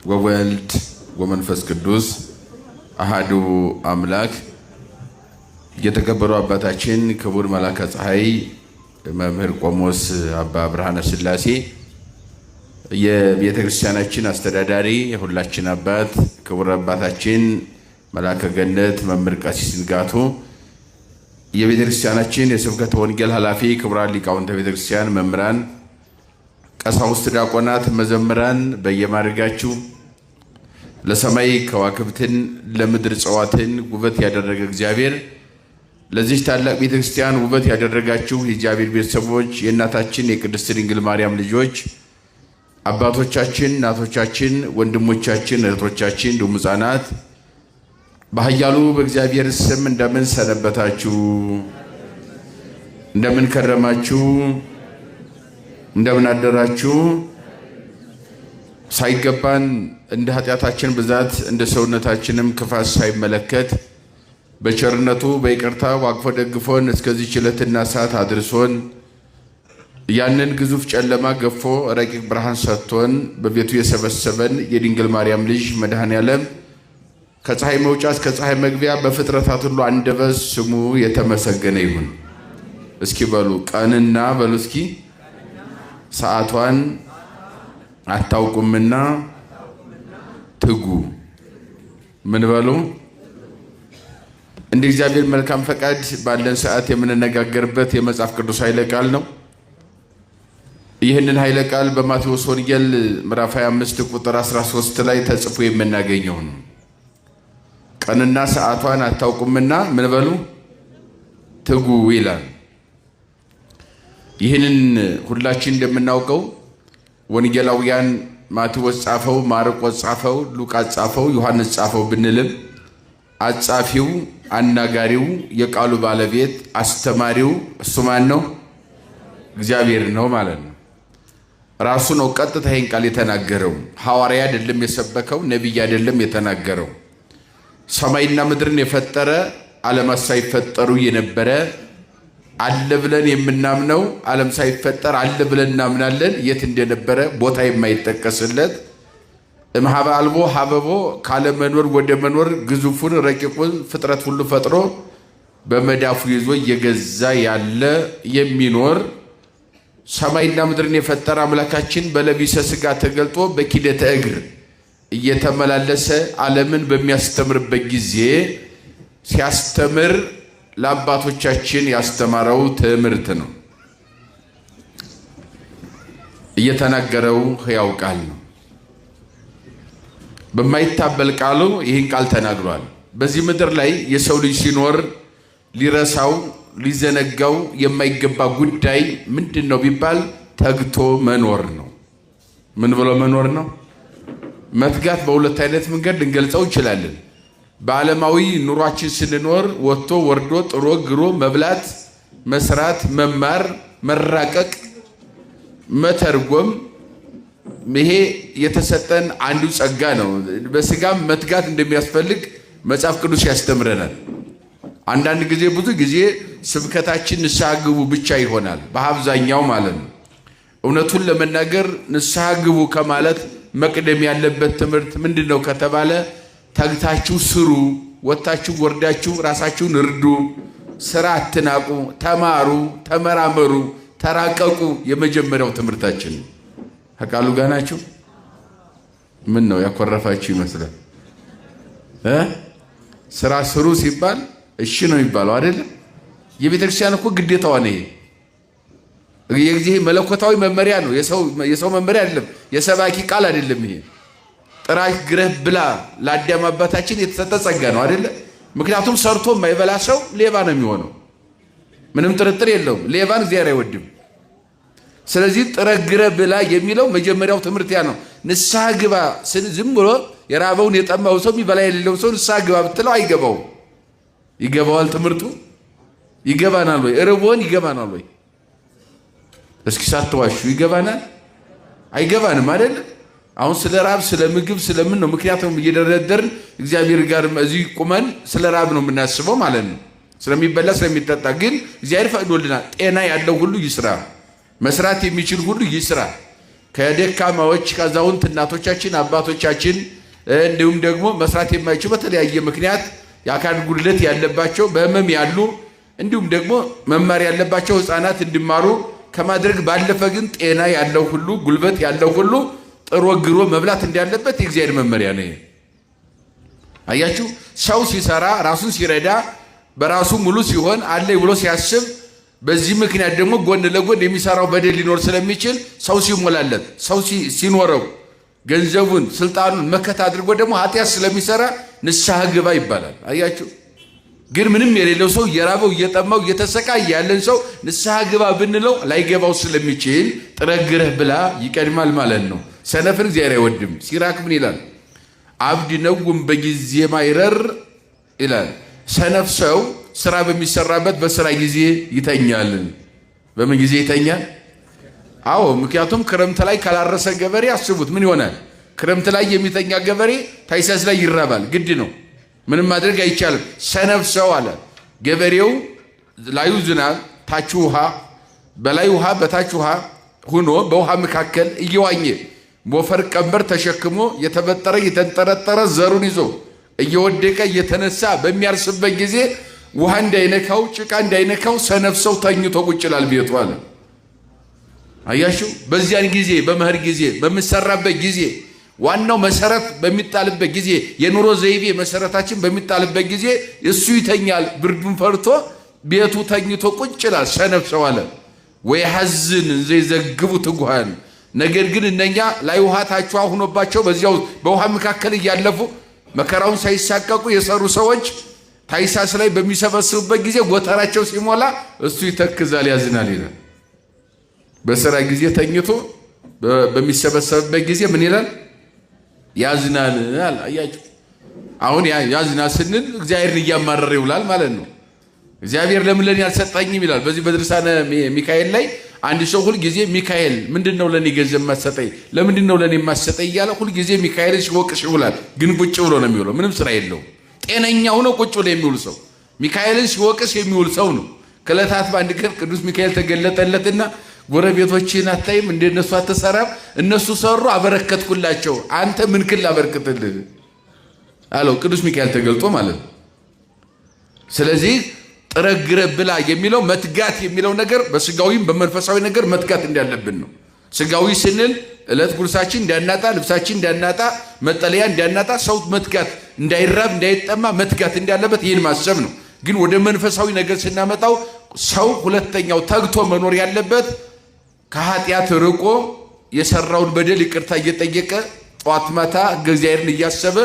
ወወልድ ወመንፈስ ቅዱስ አሃዱ አምላክ። የተከበሩ አባታችን ክቡር መላከ ፀሐይ መምህር ቆሞስ አባ ብርሃነ ሥላሴ የቤተ ክርስቲያናችን አስተዳዳሪ፣ የሁላችን አባት ክቡር አባታችን መላከ ገነት መምህር ቀሲስ ንጋቱ፣ የቤተ ክርስቲያናችን የስብከተ ወንጌል ኃላፊ ክቡራን ሊቃውንተ ቤተ ክርስቲያን መምህራን፣ ቀሳውስት፣ ዲያቆናት፣ መዘምራን በየማድረጋችሁ ለሰማይ ከዋክብትን ለምድር እጽዋትን ውበት ያደረገ እግዚአብሔር ለዚህ ታላቅ ቤተ ክርስቲያን ውበት ያደረጋችሁ የእግዚአብሔር ቤተሰቦች፣ የእናታችን የቅድስት ድንግል ማርያም ልጆች፣ አባቶቻችን፣ እናቶቻችን፣ ወንድሞቻችን፣ እህቶቻችን እንዲሁም ሕፃናት በኃያሉ በእግዚአብሔር ስም እንደምን ሰነበታችሁ? እንደምን ከረማችሁ? እንደምን አደራችሁ? ሳይገባን እንደ ኃጢአታችን ብዛት እንደ ሰውነታችንም ክፋት ሳይመለከት በቸርነቱ በይቅርታው አቅፎ ደግፎን እስከዚህ ዕለትና ሰዓት አድርሶን ያንን ግዙፍ ጨለማ ገፎ ረቂቅ ብርሃን ሰጥቶን በቤቱ የሰበሰበን የድንግል ማርያም ልጅ መድኃኔ ዓለም ከፀሐይ መውጫ እስከ ፀሐይ መግቢያ በፍጥረታት ሁሉ አንደበት ስሙ የተመሰገነ ይሁን። እስኪ በሉ ቀንና በሉ እስኪ ሰዓቷን አታውቁምና ትጉ። ምን በሉ? እንደ እግዚአብሔር መልካም ፈቃድ ባለን ሰዓት የምንነጋገርበት የመጽሐፍ ቅዱስ ኃይለ ቃል ነው። ይህንን ኃይለ ቃል በማቴዎስ ወንጌል ምዕራፍ 25 ቁጥር 13 ላይ ተጽፎ የምናገኘው ነው። ቀንና ሰዓቷን አታውቁምና ምን በሉ? ትጉ ይላል። ይህንን ሁላችን እንደምናውቀው ወንጌላውያን ማቴዎስ ጻፈው፣ ማርቆስ ጻፈው፣ ሉቃስ ጻፈው፣ ዮሐንስ ጻፈው ብንልም አጻፊው፣ አናጋሪው፣ የቃሉ ባለቤት አስተማሪው እሱ ማን ነው? እግዚአብሔር ነው ማለት ነው። ራሱ ነው ቀጥታ ይህን ቃል የተናገረው። ሐዋርያ አይደለም የሰበከው፣ ነቢይ አይደለም የተናገረው። ሰማይና ምድርን የፈጠረ ዓለማት ሳይፈጠሩ የነበረ አለ ብለን የምናምነው ዓለም ሳይፈጠር አለ ብለን እናምናለን። የት እንደነበረ ቦታ የማይጠቀስለት እምኀበ አልቦ ሀበቦ ካለመኖር ወደ መኖር ግዙፉን ረቂቁን ፍጥረት ሁሉ ፈጥሮ በመዳፉ ይዞ እየገዛ ያለ የሚኖር ሰማይና ምድርን የፈጠረ አምላካችን በለቢሰ ሥጋ ተገልጦ በኪደተ እግር እየተመላለሰ ዓለምን በሚያስተምርበት ጊዜ ሲያስተምር ለአባቶቻችን ያስተማረው ትምህርት ነው። እየተናገረው ሕያው ቃል ነው። በማይታበል ቃሉ ይህን ቃል ተናግሯል። በዚህ ምድር ላይ የሰው ልጅ ሲኖር ሊረሳው ሊዘነጋው የማይገባ ጉዳይ ምንድን ነው ቢባል ተግቶ መኖር ነው። ምን ብሎ መኖር ነው? መትጋት በሁለት አይነት መንገድ ልንገልጸው እንችላለን። በዓለማዊ ኑሯችን ስንኖር ወጥቶ ወርዶ ጥሮ ግሮ መብላት፣ መስራት፣ መማር፣ መራቀቅ፣ መተርጎም ይሄ የተሰጠን አንዱ ጸጋ ነው። በስጋም መትጋት እንደሚያስፈልግ መጽሐፍ ቅዱስ ያስተምረናል። አንዳንድ ጊዜ ብዙ ጊዜ ስብከታችን ንስሐ ግቡ ብቻ ይሆናል፣ በአብዛኛው ማለት ነው። እውነቱን ለመናገር ንስሐ ግቡ ከማለት መቅደም ያለበት ትምህርት ምንድን ነው ከተባለ ተግታችሁ ስሩ፣ ወጥታችሁ ወርዳችሁ ራሳችሁን እርዱ፣ ስራ አትናቁ፣ ተማሩ፣ ተመራመሩ፣ ተራቀቁ የመጀመሪያው ትምህርታችን ነው። ከቃሉ ጋር ናችሁ? ምን ነው ያኮረፋችሁ ይመስላል? ስራ ስሩ ሲባል እሺ ነው የሚባለው አይደለም? የቤተ ክርስቲያን እኮ ግዴታዋ ነው። ይሄ የዚህ መለኮታዊ መመሪያ ነው። የሰው መመሪያ አይደለም፣ የሰባኪ ቃል አይደለም። ይሄ ጥራይ ግረህ ብላ ለአዳም አባታችን የተሰጠ ጸጋ ነው አይደለ? ምክንያቱም ሰርቶ የማይበላ ሰው ሌባ ነው የሚሆነው። ምንም ጥርጥር የለውም። ሌባን እግዚአብሔር አይወድም። ስለዚህ ጥረህ ግረህ ብላ የሚለው መጀመሪያው ትምህርት ያ ነው። ንስሐ ግባ ዝም ብሎ የራበውን የጠማው ሰው የሚበላ የሌለው ሰው ንስሐ ግባ ብትለው አይገባውም። ይገባዋል? ትምህርቱ ይገባናል ወይ? ርቦን ይገባናል ወይ? እስኪ ሳትዋሹ ይገባናል? አይገባንም አይደለ? አሁን ስለ ራብ ስለ ምግብ ስለምን ነው? ምክንያቱም እየደረደርን እግዚአብሔር ጋር እዚህ ቁመን ስለ ራብ ነው የምናስበው ማለት ነው። ስለሚበላ ስለሚጠጣ ግን እግዚአብሔር ፈቅዶልናል። ጤና ያለው ሁሉ ይስራ፣ መስራት የሚችል ሁሉ ይስራ። ከደካማዎች ከአዛውንት እናቶቻችን አባቶቻችን እንዲሁም ደግሞ መስራት የማይችሉ በተለያየ ምክንያት የአካል ጉድለት ያለባቸው በህመም ያሉ እንዲሁም ደግሞ መማር ያለባቸው ህፃናት እንዲማሩ ከማድረግ ባለፈ ግን ጤና ያለው ሁሉ ጉልበት ያለው ሁሉ ጥሮ ግሮ መብላት እንዳለበት የእግዚአብሔር መመሪያ ነው። አያችሁ ሰው ሲሰራ ራሱን ሲረዳ በራሱ ሙሉ ሲሆን አለይ ብሎ ሲያስብ በዚህ ምክንያት ደግሞ ጎን ለጎን የሚሰራው በደል ሊኖር ስለሚችል ሰው ሲሞላለት ሰው ሲኖረው ገንዘቡን ስልጣኑን መከታ አድርጎ ደግሞ ኃጢአት ስለሚሰራ ንስሐ ግባ ይባላል። አያችሁ ግን ምንም የሌለው ሰው እየራበው እየጠማው እየተሰቃየ ያለን ሰው ንስሐ ግባ ብንለው ላይገባው ስለሚችል ጥረግረህ ብላ ይቀድማል ማለት ነው። ሰነፍን እግዚአብሔር አይወድም። ሲራክ ምን ይላል? አብድ ነውም በጊዜ ማይረር ይላል። ሰነፍ ሰው ስራ በሚሰራበት በስራ ጊዜ ይተኛል። በምን ጊዜ ይተኛል? አዎ ምክንያቱም ክረምት ላይ ካላረሰ ገበሬ አስቡት ምን ይሆናል? ክረምት ላይ የሚተኛ ገበሬ ታይሳስ ላይ ይራባል። ግድ ነው፣ ምንም ማድረግ አይቻልም። ሰነፍ ሰው አለ ገበሬው ላዩ ዝናብ ታች ውሃ በላይ ውሃ በታች ውሃ ሆኖ በውሃ መካከል እየዋኘ ሞፈር ቀንበር ተሸክሞ የተበጠረ የተንጠረጠረ ዘሩን ይዞ እየወደቀ እየተነሳ በሚያርስበት ጊዜ ውሃ እንዳይነካው ጭቃ እንዳይነካው ሰነፍ ሰው ተኝቶ ቁጭ ይላል ቤቱ አለ። አያችሁ በዚያን ጊዜ በመኸር ጊዜ በሚሰራበት ጊዜ ዋናው መሰረት በሚጣልበት ጊዜ የኑሮ ዘይቤ መሰረታችን በሚጣልበት ጊዜ እሱ ይተኛል። ብርዱን ፈርቶ ቤቱ ተኝቶ ቁጭ ይላል ሰነፍ ሰው አለ። ወይ ሐዝን ዘይዘግቡ ትጉሃን ነገር ግን እነኛ ላይ ውሃ ታች ውሃ ሆኖባቸው በዚያው በውሃ መካከል እያለፉ መከራውን ሳይሳቀቁ የሰሩ ሰዎች ታይሳስ ላይ በሚሰበስቡበት ጊዜ ጎተራቸው ሲሞላ እሱ ይተክዛል ያዝናል ይላል። በስራ ጊዜ ተኝቶ በሚሰበሰብበት ጊዜ ምን ይላል? ያዝናል። አያችሁ አሁን ያዝናል ስንል እግዚአብሔርን እያማረረ ይውላል ማለት ነው። እግዚአብሔር ለምን ለኔ አልሰጠኝም ይላል። በዚህ በድርሳነ ሚካኤል ላይ አንድ ሰው ሁል ጊዜ ሚካኤል ምንድነው ለኔ ገንዘብ ማሰጠኝ ለምንድነው ለኔ ማሰጠኝ እያለ ሁል ጊዜ ሚካኤልን ሲወቅስ ይውላል። ግን ቁጭ ብሎ ነው የሚውለው፣ ምንም ስራ የለውም። ጤነኛ ሆኖ ቁጭ ብሎ የሚውል ሰው ሚካኤልን ሲወቅስ የሚውል ሰው ነው። ከዕለታት በአንድ ቀን ቅዱስ ሚካኤል ተገለጠለትና ጎረቤቶችን አታይም እንደነሱ አትሰራም? እነሱ ሰሩ አበረከትኩላቸው፣ አንተ ምን ክል አበርክትልህ አለው ቅዱስ ሚካኤል ተገልጦ ማለት ነው። ስለዚህ ጥረግረ ብላ የሚለው መትጋት የሚለው ነገር በስጋዊም በመንፈሳዊ ነገር መትጋት እንዳለብን ነው። ስጋዊ ስንል ዕለት ጉርሳችን እንዳናጣ፣ ልብሳችን እንዳናጣ፣ መጠለያ እንዳናጣ ሰው መትጋት እንዳይራብ እንዳይጠማ መትጋት እንዳለበት ይህን ማሰብ ነው። ግን ወደ መንፈሳዊ ነገር ስናመጣው ሰው ሁለተኛው ተግቶ መኖር ያለበት ከኃጢአት ርቆ የሰራውን በደል ይቅርታ እየጠየቀ ጧት ማታ እግዚአብሔርን እያሰበ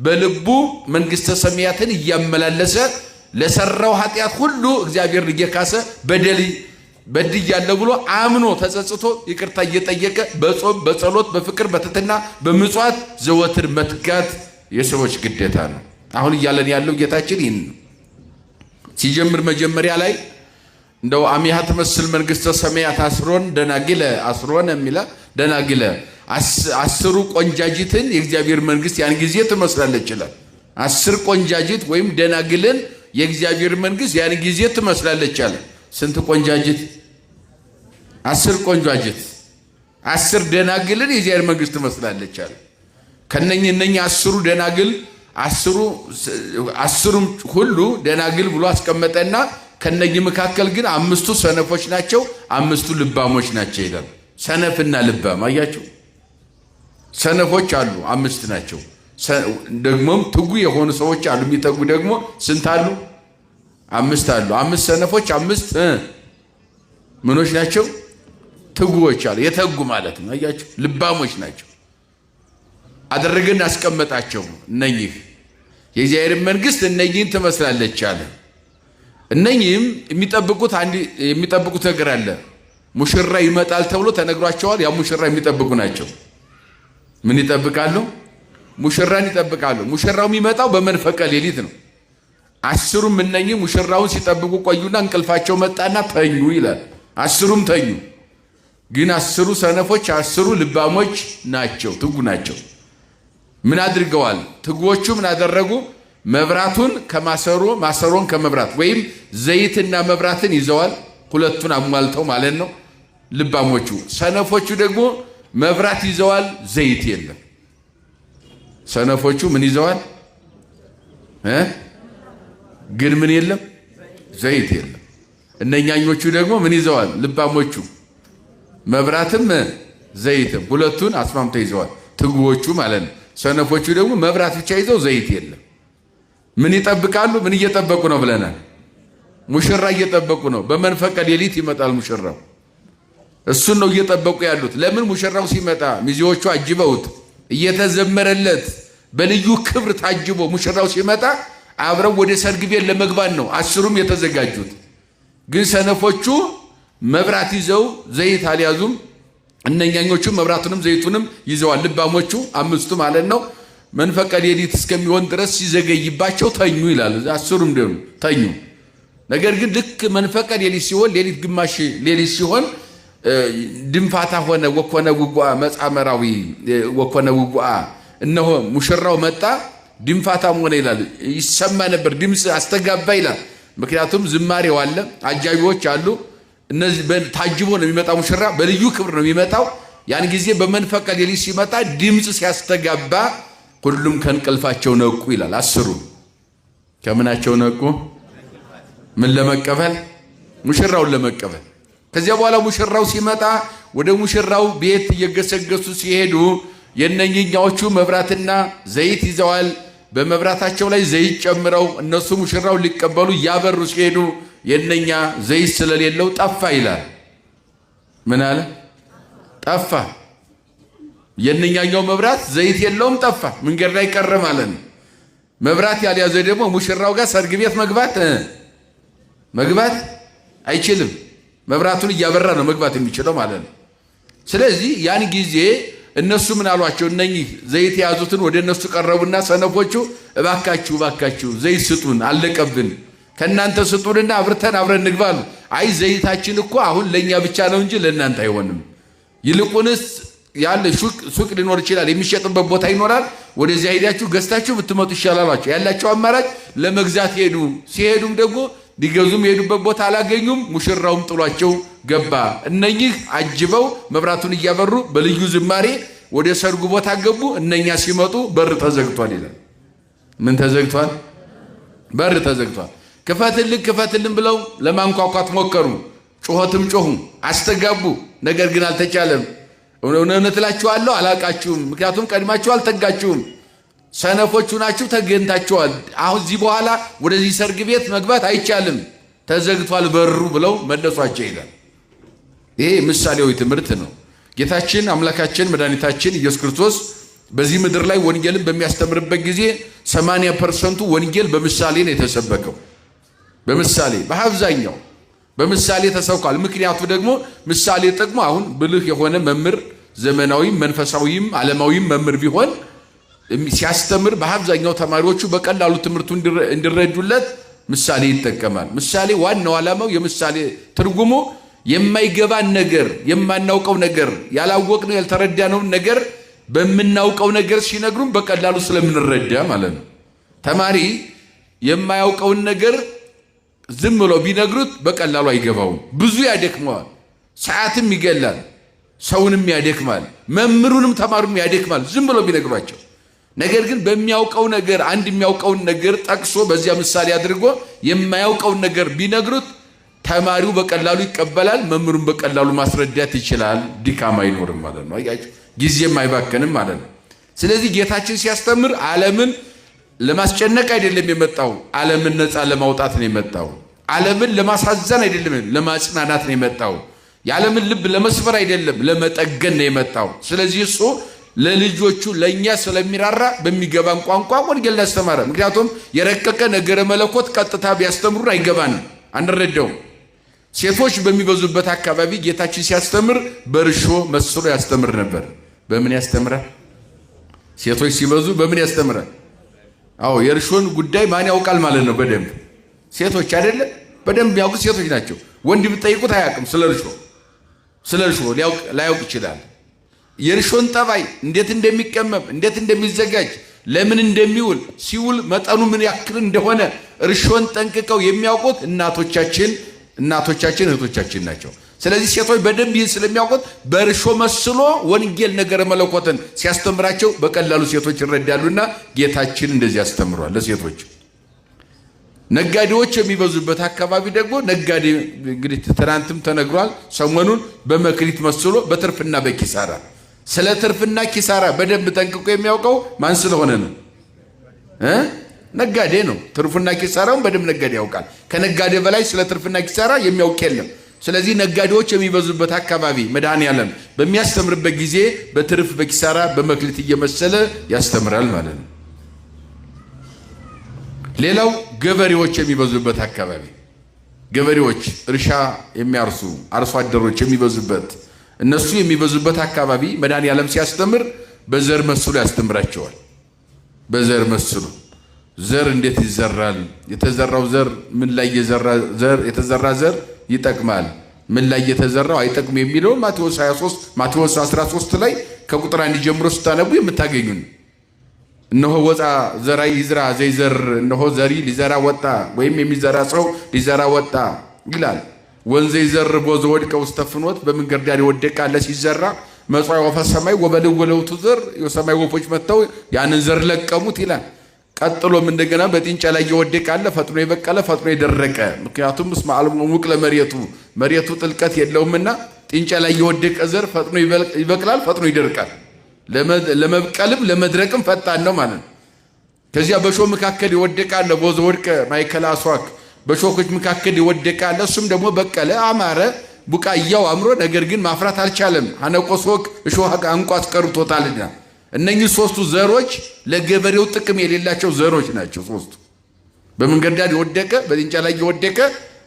በልቡ መንግሥተ ሰማያትን እያመላለሰ ለሰራው ኃጢአት ሁሉ እግዚአብሔርን እየካሰ በድያለሁ ብሎ አምኖ ተጸጽቶ ይቅርታ እየጠየቀ በጾም በጸሎት በፍቅር በትሕትና በምጽዋት ዘወትር መትጋት የሰዎች ግዴታ ነው። አሁን እያለን ያለው ጌታችን ይህን ሲጀምር መጀመሪያ ላይ እንደው አሚሃ ትመስል መንግሥተ ሰማያት አስሮን ደናግለ አስሮን የሚላ ደናግለ አስሩ ቆንጃጅትን የእግዚአብሔር መንግሥት ያን ጊዜ ትመስላለች ይላል። 10 ቆንጃጅት ወይም ደናግልን የእግዚአብሔር መንግሥት ያን ጊዜ ትመስላለች አለ። ስንት ቆንጃጅት? 10 ቆንጃጅት 10 ደናግልን የእግዚአብሔር መንግሥት ትመስላለች አለ። ከነኚህ 10 ደናግል አስሩም ሁሉ ደናግል ብሎ አስቀመጠና ከነኚህ መካከል ግን 5ቱ ሰነፎች ናቸው፣ 5ቱ ልባሞች ናቸው ይላል። ሰነፍና ልባም አያችሁ፣ ሰነፎች አሉ 5 ናቸው። ደግሞም ትጉ የሆኑ ሰዎች አሉ። የሚተጉ ደግሞ ስንት አሉ? 5 አሉ። 5 ሰነፎች 5 ምኖች ናቸው? ትጉዎች አሉ። የተጉ ማለት ነው። አያችሁ ልባሞች ናቸው። አደረገን አስቀመጣቸው። እነኚህ የእግዚአብሔር መንግሥት እነኚህን ትመስላለች አለ። እነኚህም የሚጠብቁት ነገር አለ። ሙሽራ ይመጣል ተብሎ ተነግሯቸዋል። ያ ሙሽራ የሚጠብቁ ናቸው። ምን ይጠብቃሉ? ሙሽራን ይጠብቃሉ። ሙሽራው የሚመጣው በመንፈቀ ሌሊት ነው። 10ሩም እነኚህ ሙሽራውን ሲጠብቁ ቆዩና እንቅልፋቸው መጣና ተኙ ይላል። 10ሩም ተኙ። ግን 10ሩ ሰነፎች 10ሩ ልባሞች ናቸው፣ ትጉ ናቸው። ምን አድርገዋል? ትጉዎቹ ምን አደረጉ? መብራቱን ከማሰሮ ማሰሮን ከመብራት ወይም ዘይትና መብራትን ይዘዋል። ሁለቱን አሟልተው ማለት ነው ልባሞቹ። ሰነፎቹ ደግሞ መብራት ይዘዋል፣ ዘይት የለም። ሰነፎቹ ምን ይዘዋል? ግን ምን የለም? ዘይት የለም። እነኛኞቹ ደግሞ ምን ይዘዋል? ልባሞቹ መብራትም ዘይትም ሁለቱን አስማምተው ይዘዋል። ትጉዎቹ ማለት ነው። ሰነፎቹ ደግሞ መብራት ብቻ ይዘው ዘይት የለም። ምን ይጠብቃሉ? ምን እየጠበቁ ነው ብለናል? ሙሽራ እየጠበቁ ነው። በመንፈቀ ሌሊት ይመጣል ሙሽራው። እሱን ነው እየጠበቁ ያሉት። ለምን? ሙሽራው ሲመጣ ሚዜዎቹ አጅበውት እየተዘመረለት በልዩ ክብር ታጅቦ ሙሽራው ሲመጣ አብረው ወደ ሰርግ ቤት ለመግባት ነው 10ሩም የተዘጋጁት። ግን ሰነፎቹ መብራት ይዘው ዘይት አልያዙም። እነኛኞቹ መብራቱንም ዘይቱንም ይዘዋል። ልባሞቹ 5ቱ ማለት ነው። መንፈቀ ሌሊት እስከሚሆን ድረስ ሲዘገይባቸው ተኙ ይላል። 10ሩም ደግሞ ተኙ። ነገር ግን ልክ መንፈቀ ሌሊት ሲሆን ሌሊት ግማሽ ሌሊት ሲሆን ድንፋታ ሆነ ወኮነ ውጓ መጻመራዊ ወኮነ ውጓ እነሆ ሙሽራው መጣ። ድንፋታም ሆነ ይላል። ይሰማ ነበር፣ ድምፅ አስተጋባ ይላል። ምክንያቱም ዝማሬው አለ፣ አጃቢዎች አሉ። እነዚህ ታጅቦ ነው የሚመጣ ሙሽራ፣ በልዩ ክብር ነው የሚመጣው። ያን ጊዜ በመንፈቀ ሌሊት ሲመጣ ድምፅ ሲያስተጋባ ሁሉም ከእንቅልፋቸው ነቁ ይላል። 10ሩ ከምናቸው ነቁ? ምን ለመቀበል? ሙሽራውን ለመቀበል። ከዚያ በኋላ ሙሽራው ሲመጣ ወደ ሙሽራው ቤት እየገሰገሱ ሲሄዱ የነኝኛዎቹ መብራትና ዘይት ይዘዋል። በመብራታቸው ላይ ዘይት ጨምረው እነሱ ሙሽራው ሊቀበሉ እያበሩ ሲሄዱ የነኛ ዘይት ስለሌለው ጠፋ ይላል። ምን አለ? ጠፋ። የነኛኛው መብራት ዘይት የለውም፣ ጠፋ። መንገድ ላይ ቀረ ማለት ነው። መብራት ያልያዘ ደግሞ ሙሽራው ጋር ሰርግ ቤት መግባት አይችልም። መብራቱን እያበራ ነው መግባት የሚችለው ማለት ነው። ስለዚህ ያን ጊዜ እነሱ ምን አሏቸው? እነኚህ ዘይት የያዙትን ወደ እነሱ ቀረቡና ሰነፎቹ እባካችሁ ዘይት ስጡን፣ አለቀብን፣ ከእናንተ ስጡንና አብርተን አብረን ንግባሉ። አይ ዘይታችን እኮ አሁን ለእኛ ብቻ ነው እንጂ ለእናንተ አይሆንም። ይልቁንስ ያለ ሱቅ ሊኖር ይችላል፣ የሚሸጥበት ቦታ ይኖራል። ወደዚያ ሄዳችሁ ገዝታችሁ ብትመጡ ይሻላላችሁ። ያላቸው አማራጭ ለመግዛት ሄዱ። ሲሄዱም ደግሞ ሊገዙም የሄዱበት ቦታ አላገኙም። ሙሽራውም ጥሏቸው ገባ። እነኚህ አጅበው መብራቱን እያበሩ በልዩ ዝማሬ ወደ ሰርጉ ቦታ ገቡ። እነኛ ሲመጡ በር ተዘግቷል ይላል። ምን ተዘግቷል? በር ተዘግቷል። ክፈትልን ብለው ለማንኳኳት ሞከሩ። ጩኸትም ጮኹ፣ አስተጋቡ። ነገር ግን አልተቻለም። እውነት እላችኋለሁ አላቃችሁም፣ ምክንያቱም ቀድማችሁ አልተጋችሁም። ሰነፎቹ ናችሁ፣ ተገኝታችኋል። አሁን እዚህ በኋላ ወደዚህ ሰርግ ቤት መግባት አይቻልም፣ ተዘግቷል በሩ ብለው መለሷቸው ይላል። ይሄ ምሳሌያዊ ትምህርት ነው። ጌታችን አምላካችን መድኃኒታችን ኢየሱስ ክርስቶስ በዚህ ምድር ላይ ወንጌልን በሚያስተምርበት ጊዜ 80% ወንጌል በምሳሌ ነው የተሰበከው። በምሳሌ በአብዛኛው በምሳሌ ተሰብኳል። ምክንያቱ ደግሞ ምሳሌ ጥቅሙ አሁን ብልህ የሆነ መምህር ዘመናዊም መንፈሳዊም ዓለማዊም መምህር ቢሆን ሲያስተምር በአብዛኛው ተማሪዎቹ በቀላሉ ትምህርቱ እንዲረዱለት ምሳሌ ይጠቀማል። ምሳሌ ዋናው ዓላማው የምሳሌ ትርጉሙ የማይገባን ነገር፣ የማናውቀው ነገር፣ ያላወቅነው ያልተረዳነውን ነገር በምናውቀው ነገር ሲነግሩን በቀላሉ ስለምንረዳ ማለት ነው። ተማሪ የማያውቀውን ነገር ዝም ብሎ ቢነግሩት በቀላሉ አይገባውም። ብዙ ያደክመዋል፣ ሰዓትም ይገላል፣ ሰውንም ያደክማል፣ መምህሩንም ተማሩንም ያደክማል ዝም ብሎ ቢነግሯቸው። ነገር ግን በሚያውቀው ነገር አንድ የሚያውቀውን ነገር ጠቅሶ በዚያ ምሳሌ አድርጎ የማያውቀውን ነገር ቢነግሩት ተማሪው በቀላሉ ይቀበላል፣ መምህሩን በቀላሉ ማስረዳት ይችላል። ድካም አይኖርም ማለት ነው። አያችሁ፣ ጊዜም አይባከንም ማለት ነው። ስለዚህ ጌታችን ሲያስተምር ዓለምን ለማስጨነቅ አይደለም የመጣው፣ ዓለምን ነፃ ለማውጣት ነው የመጣው። ዓለምን ለማሳዘን አይደለም፣ ለማጽናናት ነው የመጣው። የዓለምን ልብ ለመስበር አይደለም፣ ለመጠገን ነው የመጣው። ስለዚህ እሱ ለልጆቹ ለእኛ ስለሚራራ በሚገባን ቋንቋ ወንጌል ያስተማረ። ምክንያቱም የረቀቀ ነገረ መለኮት ቀጥታ ቢያስተምሩን አይገባንም፣ አንረዳውም። ሴቶች በሚበዙበት አካባቢ ጌታችን ሲያስተምር በእርሾ መስሎ ያስተምር ነበር። በምን ያስተምራል? ሴቶች ሲበዙ በምን ያስተምራል? አዎ የእርሾን ጉዳይ ማን ያውቃል ማለት ነው? በደንብ ሴቶች አይደለ? በደንብ ያውቁ ሴቶች ናቸው። ወንድ ብትጠይቁት አያውቅም። ስለ እርሾ ላያውቅ ይችላል። የእርሾን ጠባይ እንዴት እንደሚቀመም፣ እንዴት እንደሚዘጋጅ፣ ለምን እንደሚውል፣ ሲውል መጠኑ ምን ያክል እንደሆነ እርሾን ጠንቅቀው የሚያውቁት እናቶቻችን እህቶቻችን ናቸው። ስለዚህ ሴቶች በደንብ ይህን ስለሚያውቁት በእርሾ መስሎ ወንጌል ነገረ መለኮትን ሲያስተምራቸው በቀላሉ ሴቶች ይረዳሉና ጌታችን እንደዚህ ያስተምሯል ለሴቶች። ነጋዴዎች የሚበዙበት አካባቢ ደግሞ ነጋዴ እንግዲህ ትናንትም ተነግሯል። ሰሞኑን በመክሊት መስሎ በትርፍና በኪሳራ ስለ ትርፍና ኪሳራ በደንብ ጠንቅቆ የሚያውቀው ማን ስለሆነ ነው? ነጋዴ ነው። ትርፍና ኪሳራውን በደንብ ነጋዴ ያውቃል። ከነጋዴ በላይ ስለ ትርፍና ኪሳራ የሚያውቅ የለም። ስለዚህ ነጋዴዎች የሚበዙበት አካባቢ መድኃኔዓለም በሚያስተምርበት ጊዜ በትርፍ በኪሳራ በመክሊት እየመሰለ ያስተምራል ማለት ነው። ሌላው ገበሬዎች የሚበዙበት አካባቢ ገበሬዎች እርሻ የሚያርሱ አርሶ አደሮች የሚበዙበት እነሱ የሚበዙበት አካባቢ መድኃኔዓለም ሲያስተምር በዘር መስሎ ያስተምራቸዋል። በዘር መስሎ ዘር እንዴት ይዘራል? የተዘራው ዘር ምን ላይ የተዘራ ዘር ይጠቅማል፣ ምን ላይ የተዘራው አይጠቅም የሚለው ማቴዎስ 23 ማቴዎስ 13 ላይ ከቁጥር 1 ጀምሮ ስታነቡ የምታገኙን። እነሆ ወጣ ዘራይ ይዝራ ዘይዘር እነሆ ዘሪ ሊዘራ ወጣ ወይም የሚዘራ ሰው ሊዘራ ወጣ ይላል። ወንዘ ይዘር ቦዘ ወድቀ ውስተ ፍኖት በመንገድ ዳር የወደቀ አለ ሲዘራ መጽዋዕ ወፈ ሰማይ ወበልወለውቱ ዘር የሰማይ ወፎች መጥተው ያንን ዘር ለቀሙት ይላል። ቀጥሎም እንደገና በጥንጫ ላይ የወደቀ አለ ፈጥኖ የበቀለ ፈጥኖ የደረቀ። ምክንያቱም እስመ አልሞ ሙቅ ለመሬቱ መሬቱ ጥልቀት የለውምና ጥንጫ ላይ የወደቀ ዘር ፈጥኖ ይበቅላል ፈጥኖ ይደርቃል። ለመብቀልም ለመድረቅም ፈጣን ነው ማለት ነው። ከዚያ በሾህ መካከል የወደቀ አለ ቦዘ ወድቀ ማእከለ አስዋክ በሾኮች መካከል የወደቀ አለ እሱም ደግሞ በቀለ አማረ ቡቃያው አምሮ ነገር ግን ማፍራት አልቻለም። ሐነቆሶክ እሾህ አንቆ አስቀርቶታልና እነኚህ ሶስቱ ዘሮች ለገበሬው ጥቅም የሌላቸው ዘሮች ናቸው። ሶስቱ በመንገድ ዳር የወደቀ በጥንጫ ላይ የወደቀ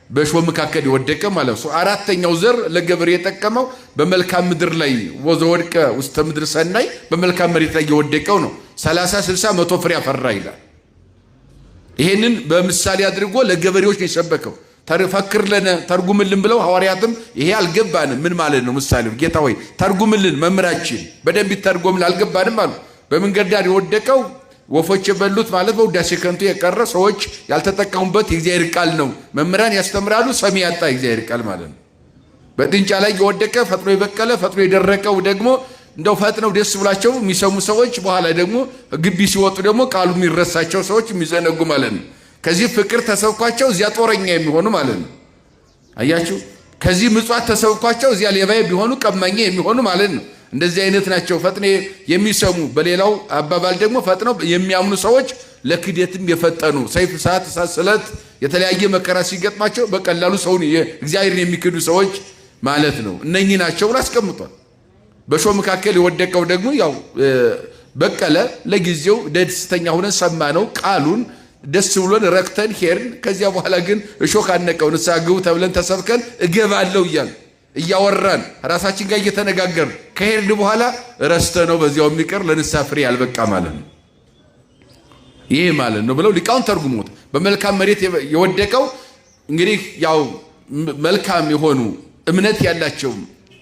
በእሾህ መካከል የወደቀ ማለት ነው። አራተኛው ዘር ለገበሬ የጠቀመው በመልካም ምድር ላይ ወዘ ወድቀ ውስተ ምድር ሰናይ በመልካም መሬት ላይ የወደቀው ነው። 30 60 100 ፍሬ አፈራ ይላል። ይሄንን በምሳሌ አድርጎ ለገበሬዎች ነው የሰበከው። ተፈክር ለነ ተርጉምልን ብለው ሐዋርያትም ይሄ አልገባንም ምን ማለት ነው ምሳሌው ጌታ ሆይ ተርጉምልን መምራችን በደንብ ይተርጎምልን አልገባንም አሉ። በመንገድ ዳር የወደቀው ወፎች የበሉት ማለት በውዳሴ ከንቱ የቀረ ሰዎች ያልተጠቀሙበት የእግዚአብሔር ቃል ነው። መምህራን ያስተምራሉ ሰሚ ያጣ የእግዚአብሔር ቃል ማለት ነው። በጥንጫ ላይ የወደቀ ፈጥኖ የበቀለ ፈጥኖ የደረቀው ደግሞ እንደው ፈጥነው ደስ ብላቸው የሚሰሙ ሰዎች በኋላ ደግሞ ግቢ ሲወጡ ደግሞ ቃሉ የሚረሳቸው ሰዎች የሚዘነጉ ማለት ነው። ከዚህ ፍቅር ተሰብኳቸው እዚያ ጦረኛ የሚሆኑ ማለት ነው። አያችሁ፣ ከዚህ ምጽዋት ተሰብኳቸው እዚያ ሌባዬ ቢሆኑ ቀማኛ የሚሆኑ ማለት ነው። እንደዚህ አይነት ናቸው ፈጥነው የሚሰሙ። በሌላው አባባል ደግሞ ፈጥነው የሚያምኑ ሰዎች ለክደትም የፈጠኑ ሰይፍ፣ እሳት፣ ስለት የተለያየ መከራ ሲገጥማቸው በቀላሉ ሰውን እግዚአብሔርን የሚክዱ ሰዎች ማለት ነው። እነኚህ ናቸው ብሎ አስቀምጧል። በእሾህ መካከል የወደቀው ደግሞ ያው በቀለ፣ ለጊዜው ደስተኛ ሆነን ሰማነው ቃሉን ደስ ብሎን ረክተን ሄርን። ከዚያ በኋላ ግን እሾህ ካነቀው ንስሐ ግቡ ተብለን ተሰብከን እገባለሁ እያወራን ራሳችን ጋር እየተነጋገርን ከሄድን በኋላ ረስተነው በዚያው የሚቀር ለንስሐ ፍሬ ያልበቃ ማለት ነው። ይሄ ማለት ነው ብለው ሊቃውንት ተርጉሞት። በመልካም መሬት የወደቀው እንግዲህ ያው መልካም የሆኑ እምነት ያላቸው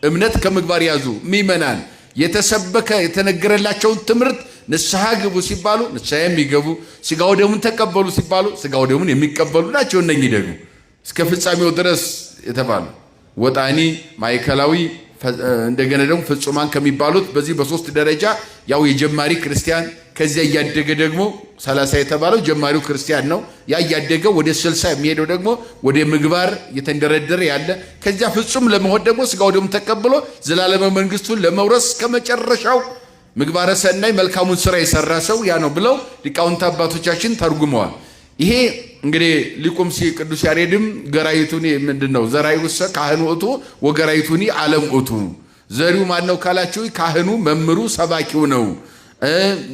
እምነት ከምግባር ያዙ ምእመናን የተሰበከ የተነገረላቸውን ትምህርት ንስሐ ግቡ ሲባሉ ንስሐ የሚገቡ ስጋው ደሙን ተቀበሉ ሲባሉ ስጋው ደሙን የሚቀበሉ ናቸው። እነኚህ ደግሞ እስከ ፍጻሜው ድረስ የተባሉ ወጣኒ ማዕከላዊ እንደገና ደግሞ ፍጹማን ከሚባሉት በዚህ በሶስት ደረጃ ያው የጀማሪ ክርስቲያን ከዚያ እያደገ ደግሞ 30 የተባለው ጀማሪው ክርስቲያን ነው። ያ እያደገ ወደ 60 የሚሄደው ደግሞ ወደ ምግባር የተንደረደረ ያለ ከዚያ ፍጹም ለመሆን ደግሞ ስጋው ደሙን ተቀብሎ ዘላለማዊ መንግስቱን ለመውረስ ከመጨረሻው ምግባረ ሰናይ መልካሙን ስራ የሰራ ሰው ያ ነው ብለው ሊቃውንት አባቶቻችን ተርጉመዋል። ይሄ እንግዲህ ሊቁም ቅዱስ ያሬድም ገራይቱኒ ምንድነው ዘራይውሰ ካህኑ እቱ ወገራይቱኒ ዓለም እቱ። ዘሪው ማነው ካላችሁ ካህኑ መምሩ ሰባኪው ነው።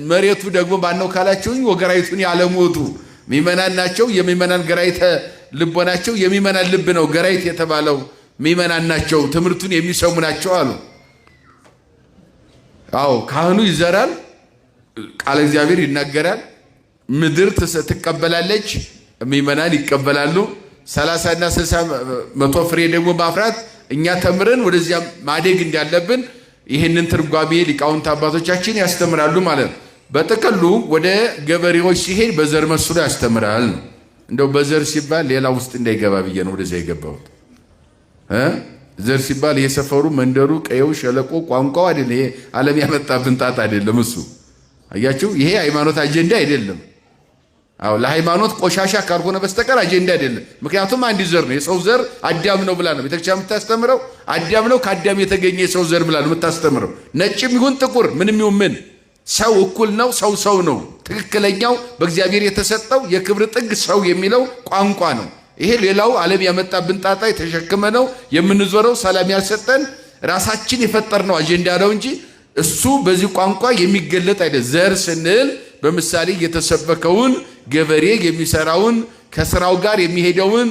መሬቱ ደግሞ ማነው ካላችሁ ወገራይቱኒ ዓለም እቱ ምእመናን ናቸው። የምእመናን ገራይተ ልቦናቸው የምእመናን ልብ ነው ገራይት የተባለው ምእመናን ናቸው፣ ትምህርቱን የሚሰሙ ናቸው አሉ። አዎ ካህኑ ይዘራል፣ ቃለ እግዚአብሔር ይናገራል፣ ምድር ትቀበላለች፣ ምእመናን ይቀበላሉ። 30 እና 60 100 ፍሬ ደግሞ ማፍራት እኛ ተምረን ወደዚያ ማደግ እንዳለብን ይህንን ትርጓሜ ሊቃውንት አባቶቻችን ያስተምራሉ ማለት ነው። በጥቅሉ ወደ ገበሬዎች ሲሄድ በዘር መስሎ ያስተምራል ነው። እንደው በዘር ሲባል ሌላ ውስጥ እንዳይገባ ብዬ ነው ወደዚያ የገባሁት። ዘር ሲባል የሰፈሩ መንደሩ ቀየው ሸለቆ ቋንቋው አይደለም። ይሄ ዓለም ያመጣብን ጣጣ አይደለም። እሱ አያችሁ፣ ይሄ ሃይማኖት አጀንዳ አይደለም። አዎ ለሃይማኖት ቆሻሻ ካልሆነ በስተቀር አጀንዳ አይደለም። ምክንያቱም አንድ ዘር ነው። የሰው ዘር አዳም ነው ብላ ነው ቤተክርስቲያን የምታስተምረው። አዳም ነው ከአዳም የተገኘ የሰው ዘር ብላ ነው የምታስተምረው። ነጭም ይሁን ጥቁር ምንም ይሁን ምን ሰው እኩል ነው። ሰው ነው። ትክክለኛው በእግዚአብሔር የተሰጠው የክብር ጥግ ሰው የሚለው ቋንቋ ነው። ይሄ ሌላው ዓለም ያመጣብን ጣጣ የተሸከመ ነው የምንዞረው። ሰላም ያልሰጠን ራሳችን የፈጠርነው አጀንዳ ነው እንጂ እሱ በዚህ ቋንቋ የሚገለጥ አይደል። ዘር ስንል በምሳሌ የተሰበከውን ገበሬ የሚሰራውን ከስራው ጋር የሚሄደውን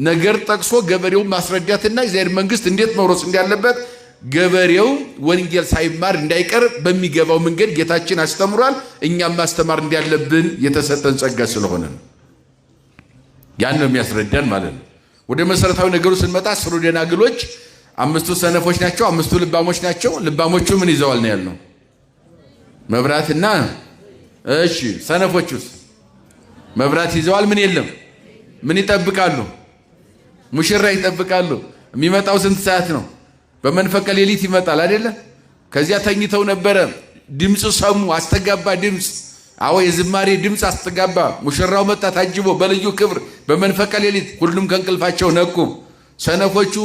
ነገር ጠቅሶ ገበሬውን ማስረዳትና የእግዚአብሔር መንግስት እንዴት መውረስ እንዳለበት ገበሬው ወንጌል ሳይማር እንዳይቀር በሚገባው መንገድ ጌታችን አስተምሯል። እኛም ማስተማር እንዳለብን የተሰጠን ጸጋ ስለሆነ ነው። ያን ነው የሚያስረዳን ማለት ነው። ወደ መሰረታዊ ነገሩ ስንመጣ 10 ደናግሎች 5ቱ ሰነፎች ናቸው፣ 5ቱ ልባሞች ናቸው። ልባሞቹ ምን ይዘዋል ነው ያልነው? መብራትና እሺ፣ ሰነፎቹስ መብራት ይዘዋል። ምን የለም? ምን ይጠብቃሉ? ሙሽራ ይጠብቃሉ። የሚመጣው ስንት ሰዓት ነው? በመንፈቀ ሌሊት ይመጣል አይደለ? ከዚያ ተኝተው ነበረ። ድምፅ ሰሙ፣ አስተጋባ ድምፅ። አዎ የዝማሬ ድምፅ አስተጋባ። ሙሽራው መጣ ታጅቦ በልዩ ክብር በመንፈቀ ሌሊት። ሁሉም ከእንቅልፋቸው ነቁ። ሰነፎቹ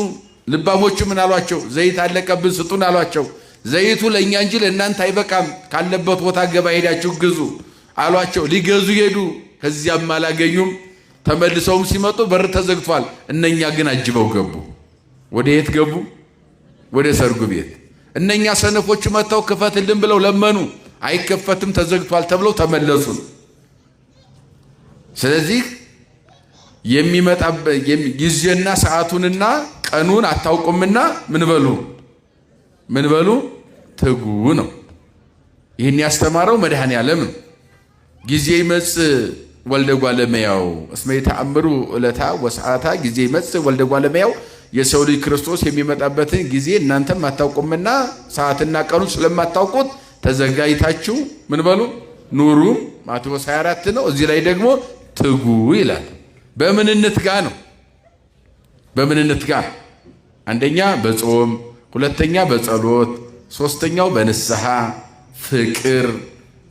ልባሞቹ ምን አሏቸው? ዘይት አለቀብን ስጡን አሏቸው። ዘይቱ ለእኛ እንጂ ለእናንተ አይበቃም፣ ካለበት ቦታ ገባ ሄዳችሁ ግዙ አሏቸው። ሊገዙ ሄዱ። ከዚያም አላገኙም። ተመልሰውም ሲመጡ በር ተዘግቷል። እነኛ ግን አጅበው ገቡ። ወደ የት ገቡ? ወደ ሰርጉ ቤት። እነኛ ሰነፎቹ መጥተው ክፈትልን ብለው ለመኑ። አይከፈትም ተዘግቷል ተብለው ተመለሱ። ስለዚህ የሚመጣበት ጊዜና ሰዓቱንና ቀኑን አታውቁምና ምን በሉ ትጉ ነው። ይህን ያስተማረው መድኃኔ ዓለም ነው። ጊዜ ይመጽእ ወልደ እጓለ እመሕያው እስመ ይተአምሩ ዕለታ ወሰዓታ። ጊዜ ይመጽእ ወልደ እጓለ እመሕያው የሰው ልጅ ክርስቶስ የሚመጣበትን ጊዜ እናንተም አታውቁምና ሰዓትና ቀኑን ስለማታውቁት ተዘጋጅታችሁ ምን በሉ ኑሩ። ማቴዎስ 24 ነው። እዚህ ላይ ደግሞ ትጉ ይላል። በምን እንትጋ ነው? በምን እንትጋ? አንደኛ በጾም፣ ሁለተኛ በጸሎት፣ ሶስተኛው በንስሐ ፍቅር፣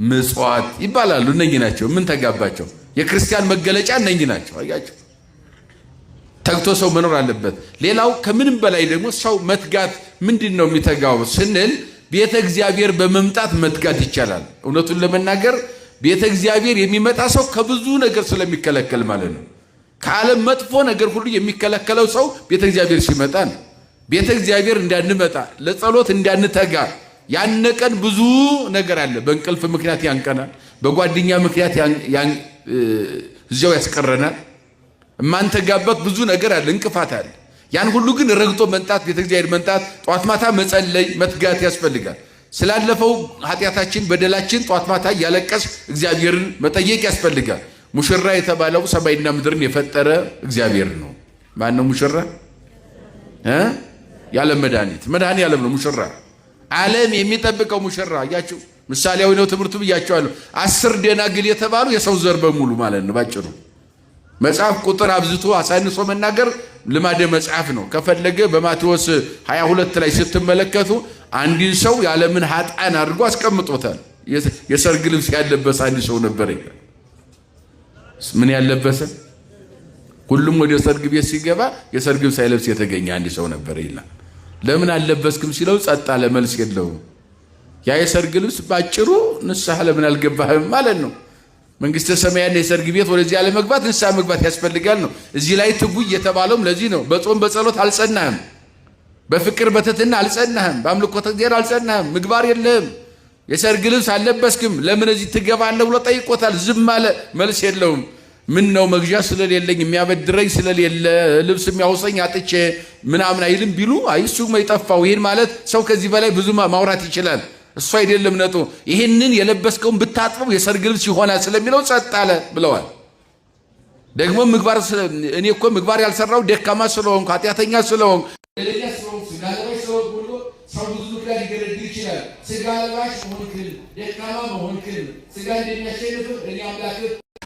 ምጽዋት ይባላሉ። እነኚህ ናቸው ምን ተጋባቸው የክርስቲያን መገለጫ እነኚህ ናቸው። አያችሁ፣ ተግቶ ሰው መኖር አለበት። ሌላው ከምንም በላይ ደግሞ ሰው መትጋት ምንድን ነው የሚተጋው ስንል ቤተ እግዚአብሔር በመምጣት መትጋት ይቻላል። እውነቱን ለመናገር ቤተ እግዚአብሔር የሚመጣ ሰው ከብዙ ነገር ስለሚከለከል ማለት ነው። ከዓለም መጥፎ ነገር ሁሉ የሚከለከለው ሰው ቤተ እግዚአብሔር ሲመጣ ነው። ቤተ እግዚአብሔር እንዳንመጣ ለጸሎት እንዳንተጋ ያነቀን ብዙ ነገር አለ። በእንቅልፍ ምክንያት ያንቀናል። በጓደኛ ምክንያት እዚያው ያስቀረናል። የማንተጋበት ብዙ ነገር አለ፣ እንቅፋት አለ። ያን ሁሉ ግን ረግጦ መንጣት፣ ቤተ እግዚአብሔር መንጣት፣ ጧት ማታ መጸለይ፣ መትጋት ያስፈልጋል። ስላለፈው ኃጢአታችን በደላችን ጧት ማታ እያለቀስ እግዚአብሔርን መጠየቅ ያስፈልጋል። ሙሽራ የተባለው ሰማይና ምድርን የፈጠረ እግዚአብሔር ነው። ማን ነው ሙሽራ? የዓለም መድኃኔ ዓለም ነው ሙሽራ። ዓለም የሚጠብቀው ሙሽራ። አያችሁ፣ ምሳሌያዊ ነው ትምህርቱ ብያቸዋለሁ። 10 ደናግል የተባሉ የሰው ዘር በሙሉ ማለት ነው ባጭሩ። መጽሐፍ ቁጥር አብዝቶ አሳንሶ መናገር ልማደ መጽሐፍ ነው። ከፈለገ በማቴዎስ 22 ላይ ስትመለከቱ አንድን ሰው የዓለምን ኃጥአን አድርጎ አስቀምጦታል። የሰርግ ልብስ ያለበሰ አንድ ሰው ነበር ይላል። ምን ያለበሰ? ሁሉም ወደ ሰርግ ቤት ሲገባ የሰርግ ልብስ ሳይለብስ የተገኘ አንድ ሰው ነበር ይላል። ለምን አልለበስክም ሲለው ጸጥ አለ፣ መልስ የለውም። ያ የሰርግ ልብስ ባጭሩ ንስሐ ለምን አልገባህም ማለት ነው። መንግስተ ሰማያት የሰርግ ቤት ወደዚህ ያለ መግባት ንስሐ መግባት ያስፈልጋል ነው። እዚህ ላይ ትጉ እየተባለውም ለዚህ ነው። በጾም በጸሎት አልጸናህም፣ በፍቅር በትህትና አልጸናህም፣ በአምልኮተ እግዚአብሔር አልጸናህም፣ ምግባር የለህም፣ የሰርግ ልብስ አልለበስክም፣ ለምን እዚህ ትገባለህ ብሎ ጠይቆታል። ዝም አለ፣ መልስ የለውም። ምን ነው መግዣ ስለሌለኝ የሚያበድረኝ ስለሌለ ልብስ የሚያውሰኝ አጥቼ ምናምን አይልም ቢሉ አይ እሱ የጠፋው ይሄን ማለት ሰው ከዚህ በላይ ብዙ ማውራት ይችላል። እሱ አይደለም ነጡ። ይሄንን የለበስከውን ብታጥበው የሰርግ ልብስ ይሆናል ስለሚለው ጸጥ አለ ብለዋል። ደግሞ ምግባር እኔ እኮ ምግባር ያልሰራው ደካማ ስለሆንኩ ኃጢአተኛ ስለሆንኩ ስጋ ለባሽ ስለሆንኩ ብሎ ሰው ብዙ ምክንያት ሊገረድ ይችላል። ስጋ ለባሽ መሆንክን ደካማ መሆንክን ስጋ እንደሚያሸንፍ እኔ አምላክ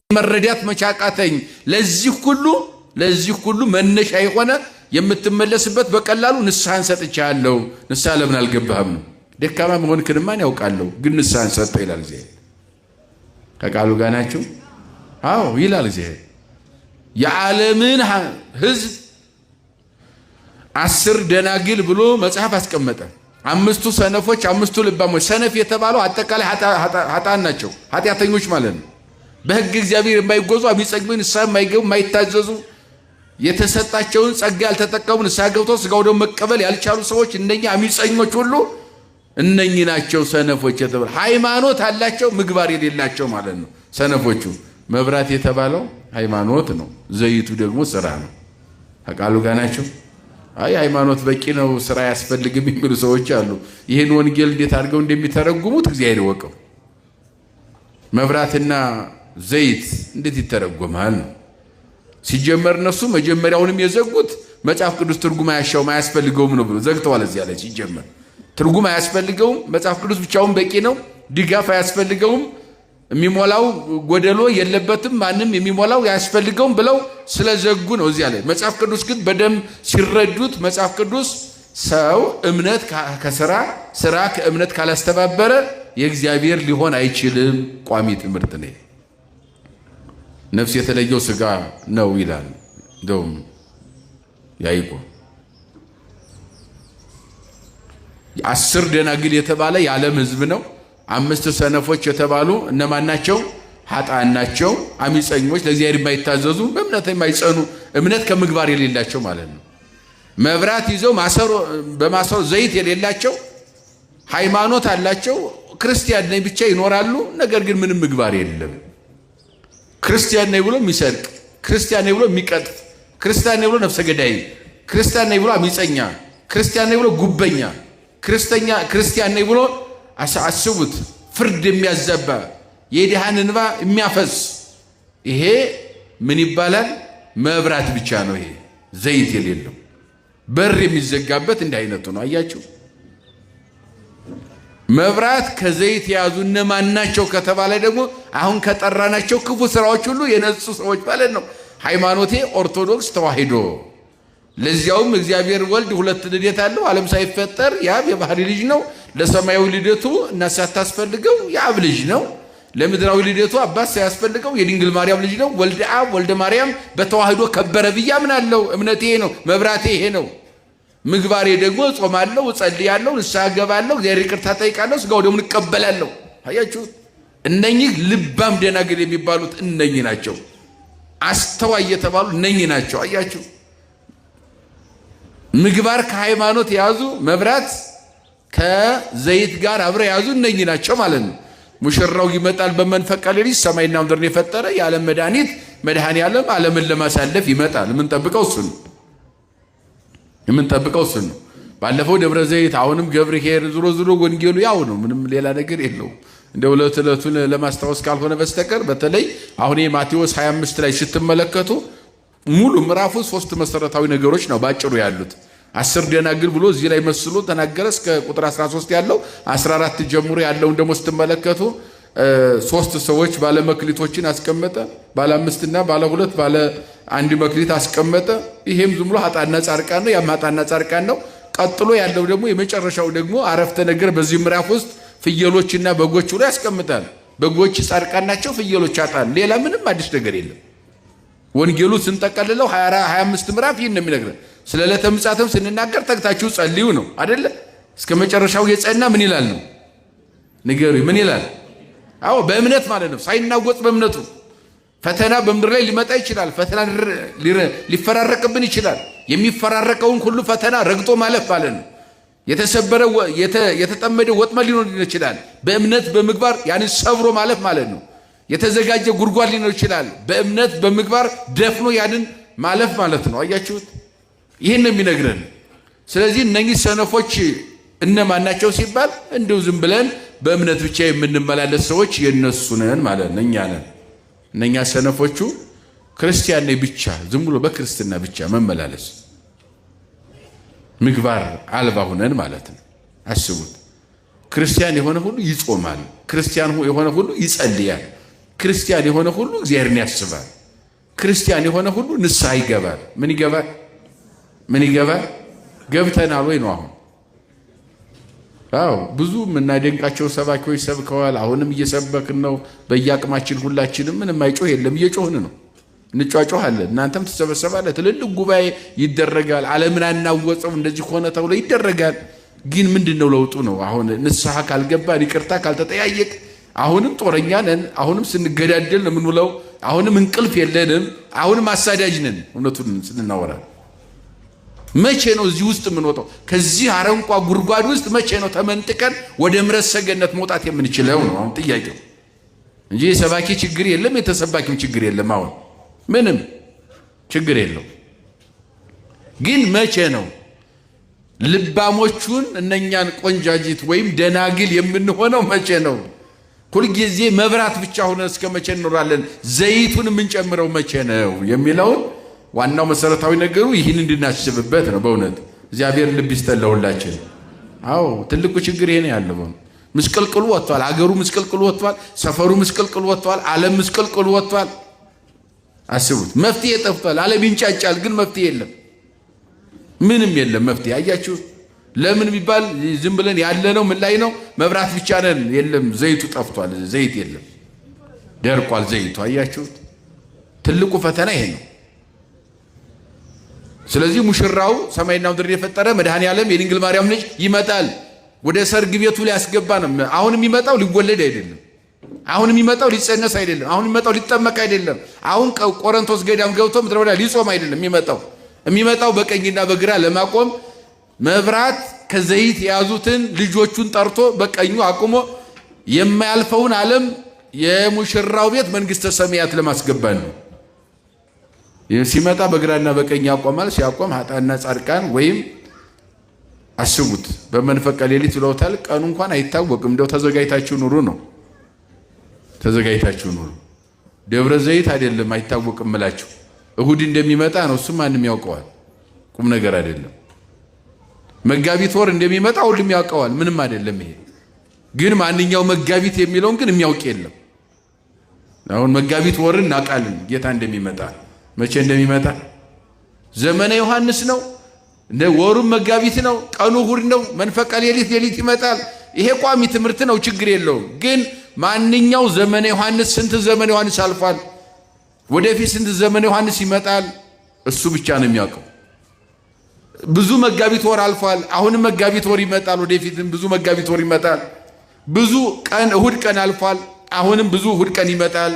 መረዳት መቻቃተኝ። ለዚህ ሁሉ መነሻ የሆነ የምትመለስበት በቀላሉ ንስሐን ሰጥቻለሁ። ንስሐ ለምን አልገባህም ነው። ደካማ መሆንክንማ ያውቃለሁ፣ ግን ንስሐን ሰጠ ይላል እግዚአብሔር። ከቃሉ ጋር ናችሁ? አዎ ይላል እግዚአብሔር። የዓለምን ሕዝብ 10 ደናግል ብሎ መጽሐፍ አስቀመጠ። 5ቱ ሰነፎች፣ 5ቱ ልባሞች። ሰነፍ የተባለው አጠቃላይ ኃጥአን ናቸው፣ ኃጢአተኞች ማለት ነው። በሕግ እግዚአብሔር የማይጎዙ አቢጸግሙ፣ ንስሐ የማይገቡ የማይታዘዙ፣ የተሰጣቸውን ጸጋ ያልተጠቀሙ፣ ንስሐ ገብተው ሥጋው ደግሞ መቀበል ያልቻሉ ሰዎች እነኛ አሚፀኞች ሁሉ እነኚህ ናቸው ሰነፎች የተባሉ። ሃይማኖት አላቸው ምግባር የሌላቸው ማለት ነው ሰነፎቹ። መብራት የተባለው ሃይማኖት ነው፣ ዘይቱ ደግሞ ስራ ነው። ከቃሉ ጋር ናቸው? አይ ሃይማኖት በቂ ነው ስራ ያስፈልግም የሚሉ ሰዎች አሉ። ይህን ወንጌል እንዴት አድርገው እንደሚተረጉሙት እግዚአብሔር ይወቀው። መብራትና ዘይት እንዴት ይተረጎማል? ሲጀመር እነሱ መጀመሪያውንም የዘጉት መጽሐፍ ቅዱስ ትርጉም አያሻውም አያስፈልገውም ነው ብሎ ዘግተዋል። እዚያ ላይ ሲጀመር ትርጉም አያስፈልገውም፣ መጽሐፍ ቅዱስ ብቻውን በቂ ነው፣ ድጋፍ አያስፈልገውም፣ የሚሞላው ጎደሎ የለበትም፣ ማንም የሚሞላው አያስፈልገውም ብለው ስለዘጉ ነው እዚያ ላይ። መጽሐፍ ቅዱስ ግን በደንብ ሲረዱት መጽሐፍ ቅዱስ ሰው እምነት ከስራ ስራ ከእምነት ካላስተባበረ የእግዚአብሔር ሊሆን አይችልም። ቋሚ ትምህርት ነው። ነፍስ የተለየው ስጋ ነው ይላል እንደውም ያዕቆብ። 10 ደናግል የተባለ የዓለም ሕዝብ ነው። 5 ሰነፎች የተባሉ እነማን ናቸው? ኃጥአን ናቸው፣ አሚፀኞች፣ ለእግዚአብሔር የማይታዘዙ፣ በእምነት የማይጸኑ፣ እምነት ከምግባር የሌላቸው ማለት ነው። መብራት ይዘው በማሰሮ ዘይት የሌላቸው፣ ሃይማኖት አላቸው፣ ክርስቲያን ነኝ ብቻ ይኖራሉ። ነገር ግን ምንም ምግባር የለም። ክርስቲያን ነኝ ብሎ የሚሰርቅ፣ ክርስቲያን ነኝ ብሎ የሚቀጥፍ፣ ክርስቲያን ነኝ ብሎ ነፍሰ ገዳይ፣ ክርስቲያን ነኝ ብሎ አሚፀኛ፣ ክርስቲያን ነኝ ብሎ ጉበኛ፣ ክርስቲያን ነኝ ብሎ አስቡት ፍርድ የሚያዛባ የድሃን እንባ የሚያፈስ፣ ይሄ ምን ይባላል? መብራት ብቻ ነው። ይሄ ዘይት የሌለው በር የሚዘጋበት እንዲህ አይነቱ ነው። አያችሁ፣ መብራት ከዘይት የያዙ እነማን ናቸው ከተባለ ደግሞ አሁን ከጠራናቸው ክፉ ስራዎች ሁሉ የነጹ ሰዎች ማለት ነው። ሃይማኖቴ ኦርቶዶክስ ተዋሕዶ፣ ለዚያውም እግዚአብሔር ወልድ 2 ልደት አለው። ዓለም ሳይፈጠር የአብ የባህሪ ልጅ ነው። ለሰማያዊ ልደቱ እናት ሳታስፈልገው የአብ ልጅ ነው። ለምድራዊ ልደቱ አባት ሳያስፈልገው የድንግል ማርያም ልጅ ነው። ወልደ አብ ወልደ ማርያም በተዋሕዶ ከበረ ብዬ አምናለሁ። እምነቴ ይሄ ነው። መብራቴ ይሄ ነው። ምግባሬ ደግሞ ጾማለሁ፣ እጸልያለሁ፣ ንስሐ እገባለሁ፣ እግዚአብሔር ይቅርታ ጠይቃለሁ፣ ሥጋው ደግሞ እቀበላለሁ። አያችሁ፣ እነኚህ ልባም ደናግል የሚባሉት እነኚህ ናቸው። አስተዋይ የተባሉ እነኚህ ናቸው። አያችሁ፣ ምግባር ከሃይማኖት የያዙ መብራት ከዘይት ጋር አብረው የያዙ እነኚህ ናቸው ማለት ነው። ሙሽራው ይመጣል በመንፈቀ ሌሊት፣ ሰማይና ምድርን የፈጠረ የዓለም መድኃኒት መድኃኔ ዓለም ዓለምን ለማሳለፍ ይመጣል። የምንጠብቀው እሱን ነው። የምንጠብቀው እሱን ነው። ባለፈው ደብረ ዘይት፣ አሁንም ገብርኄር፣ ዙሮ ዙሮ ወንጌሉ ያው ነው። ምንም ሌላ ነገር የለውም። እንደ ዕለቱን ለማስታወስ ካልሆነ በስተቀር በተለይ አሁን የማቴዎስ 25 ላይ ስትመለከቱ ሙሉ ምዕራፉ 3 መሰረታዊ ነገሮች ነው ባጭሩ ያሉት። 10 ደናግል ብሎ እዚህ ላይ መስሎ ተናገረ። እስከ ቁጥር 13 ያለው 14 ጀምሮ ያለውን ደግሞ ስትመለከቱ 3 ሰዎች ባለ መክሊቶችን አስቀመጠ። ባለ 5 እና ባለ 2 ባለ 1 መክሊት አስቀመጠ። ይሄም ዝም ብሎ ኃጥአንና ጻድቃን ነው። ያም ኃጥአንና ጻድቃን ነው። ቀጥሎ ያለው ደግሞ የመጨረሻው ደግሞ አረፍተ ነገር በዚህ ምዕራፍ ውስጥ ፍየሎችና በጎች ብሎ ያስቀምጣል። በጎች ጻድቃን ናቸው፣ ፍየሎች ኃጥአን። ሌላ ምንም አዲስ ነገር የለም። ወንጌሉ ስንጠቀልለው 25 ምዕራፍ ይህን ነው የሚነግረን። ስለ ዕለተ ምጽአትም ስንናገር ተግታችሁ ጸልዩ ነው አይደለ? እስከ መጨረሻው የጸና ምን ይላል ነው ንገሩ። ምን ይላል? አዎ በእምነት ማለት ነው። ሳይናወጽ በእምነቱ ፈተና በምድር ላይ ሊመጣ ይችላል። ፈተና ሊፈራረቅብን ይችላል። የሚፈራረቀውን ሁሉ ፈተና ረግጦ ማለፍ ማለት ነው። የተሰበረ የተጠመደ ወጥመድ ሊኖር ይችላል። በእምነት በምግባር ያንን ሰብሮ ማለፍ ማለት ነው። የተዘጋጀ ጉድጓድ ሊኖር ይችላል። በእምነት በምግባር ደፍኖ ያንን ማለፍ ማለት ነው። አያችሁት? ይህን ነው የሚነግረን። ስለዚህ እነኚህ ሰነፎች እነማን ናቸው ሲባል እንዲሁ ዝም ብለን በእምነት ብቻ የምንመላለስ ሰዎች የነሱ ነን ማለት ነው። እኛ ነን እነኛ ሰነፎቹ። ክርስቲያን ነኝ ብቻ ዝም ብሎ በክርስትና ብቻ መመላለስ ምግባር አልባ ሁነን ማለት ነው። አስቡት። ክርስቲያን የሆነ ሁሉ ይጾማል። ክርስቲያን የሆነ ሁሉ ይጸልያል። ክርስቲያን የሆነ ሁሉ እግዚአብሔርን ያስባል። ክርስቲያን የሆነ ሁሉ ንስሐ ይገባል። ምን ይገባል? ምን ይገባል? ገብተናል ወይ ነው አሁን። አዎ ብዙ የምናደንቃቸው ሰባኪዎች ሰብከዋል። አሁንም እየሰበክን ነው በየአቅማችን ሁላችንም። ምንም አይጮህ የለም፣ እየጮህን ነው፣ እንጫጫሃለን። እናንተም ትሰበሰባለህ፣ ትልልቅ ጉባኤ ይደረጋል። ዓለምን አናወጸው እንደዚህ ሆነ ተብሎ ይደረጋል። ግን ምንድነው ለውጡ ነው? አሁን ንስሐ ካልገባን ይቅርታ ካልተጠያየቅ አሁንም ጦረኛ ነን። አሁንም ስንገዳደል ነው የምንውለው። አሁንም እንቅልፍ የለንም። አሁንም አሳዳጅ ነን። እውነቱን ስንናወራ መቼ ነው እዚህ ውስጥ የምንወጣው? ከዚህ አረንቋ ጉድጓድ ውስጥ መቼ ነው ተመንጥቀን ወደ ምሕረት ሰገነት መውጣት የምንችለው ነው አሁን ጥያቄው እንጂ የሰባኪ ችግር የለም፣ የተሰባኪም ችግር የለም። አሁን ምንም ችግር የለው። ግን መቼ ነው ልባሞቹን እነኛን ቆንጃጅት ወይም ደናግል የምንሆነው? መቼ ነው? ሁልጊዜ መብራት ብቻ ሆነን እስከ መቼ እንኖራለን? ዘይቱን የምንጨምረው መቼ ነው የሚለውን ዋናው መሰረታዊ ነገሩ ይህን እንድናስብበት ነው። በእውነት እግዚአብሔር ልብ ይስጠን ለሁላችን። አዎ ትልቁ ችግር ይሄ ነው ያለው። ምስቅልቅሉ ወጥቷል። አገሩ ምስቅልቅሉ ወጥቷል። ሰፈሩ ምስቅልቅሉ ወጥቷል። ዓለም ምስቅልቅሉ ወጥቷል። አስቡት። መፍትሄ ጠፍቷል። ዓለም ይንጫጫል፣ ግን መፍትሄ የለም። ምንም የለም መፍትሄ። አያችሁ ለምን ቢባል ዝም ብለን ያለነው ምን ላይ ነው? መብራት ብቻ ነን። የለም ዘይቱ ጠፍቷል። ዘይት የለም፣ ደርቋል ዘይቱ። አያችሁት? ትልቁ ፈተና ይሄ ነው። ስለዚህ ሙሽራው ሰማይና ምድር የፈጠረ መድኃኔ ዓለም የድንግል ማርያም ልጅ ይመጣል። ወደ ሰርግ ቤቱ ሊያስገባ ነው። አሁን የሚመጣው ሊወለድ አይደለም። አሁን የሚመጣው ሊጸነስ አይደለም። አሁን የሚመጣው ሊጠመቅ አይደለም። አሁን ቆሮንቶስ ገዳም ገብቶ ምድረ በዳ ሊጾም አይደለም የሚመጣው በቀኝና በግራ ለማቆም መብራት ከዘይት የያዙትን ልጆቹን ጠርቶ በቀኙ አቁሞ የማያልፈውን ዓለም የሙሽራው ቤት መንግሥተ ሰማያት ለማስገባት ነው። ሲመጣ በግራና በቀኝ ያቆማል። ሲያቆም ኃጥአንና ጻድቃን ወይም አስቡት በመንፈቀ ሌሊት ብለውታል። ቀኑ እንኳን አይታወቅም። እንደው ተዘጋጅታችሁ ኑሩ ነው። ተዘጋጅታችሁ ኑሩ። ደብረ ዘይት አይደለም አይታወቅም እላችሁ። እሁድ እንደሚመጣ ነው። እሱም ማንም ያውቀዋል። ቁም ነገር አይደለም። መጋቢት ወር እንደሚመጣ ሁሉም ያውቀዋል። ምንም አይደለም ይሄ። ግን ማንኛው መጋቢት የሚለውን ግን የሚያውቅ የለም። አሁን መጋቢት ወርን እናውቃለን ጌታ እንደሚመጣ። መቼ እንደሚመጣ ዘመነ ዮሐንስ ነው። እንደ ወሩም መጋቢት ነው። ቀኑ እሁድ ነው። መንፈቀ ሌሊት ይመጣል። ይሄ ቋሚ ትምህርት ነው፣ ችግር የለውም። ግን ማንኛው ዘመነ ዮሐንስ ስንት ዘመነ ዮሐንስ አልፏል? ወደፊት ስንት ዘመነ ዮሐንስ ይመጣል? እሱ ብቻ ነው የሚያውቀው። ብዙ መጋቢት ወር አልፏል። አሁንም መጋቢት ወር ይመጣል። ወደፊትም ብዙ መጋቢት ወር ይመጣል። ብዙ ቀን እሁድ ቀን አልፏል። አሁንም ብዙ እሁድ ቀን ይመጣል።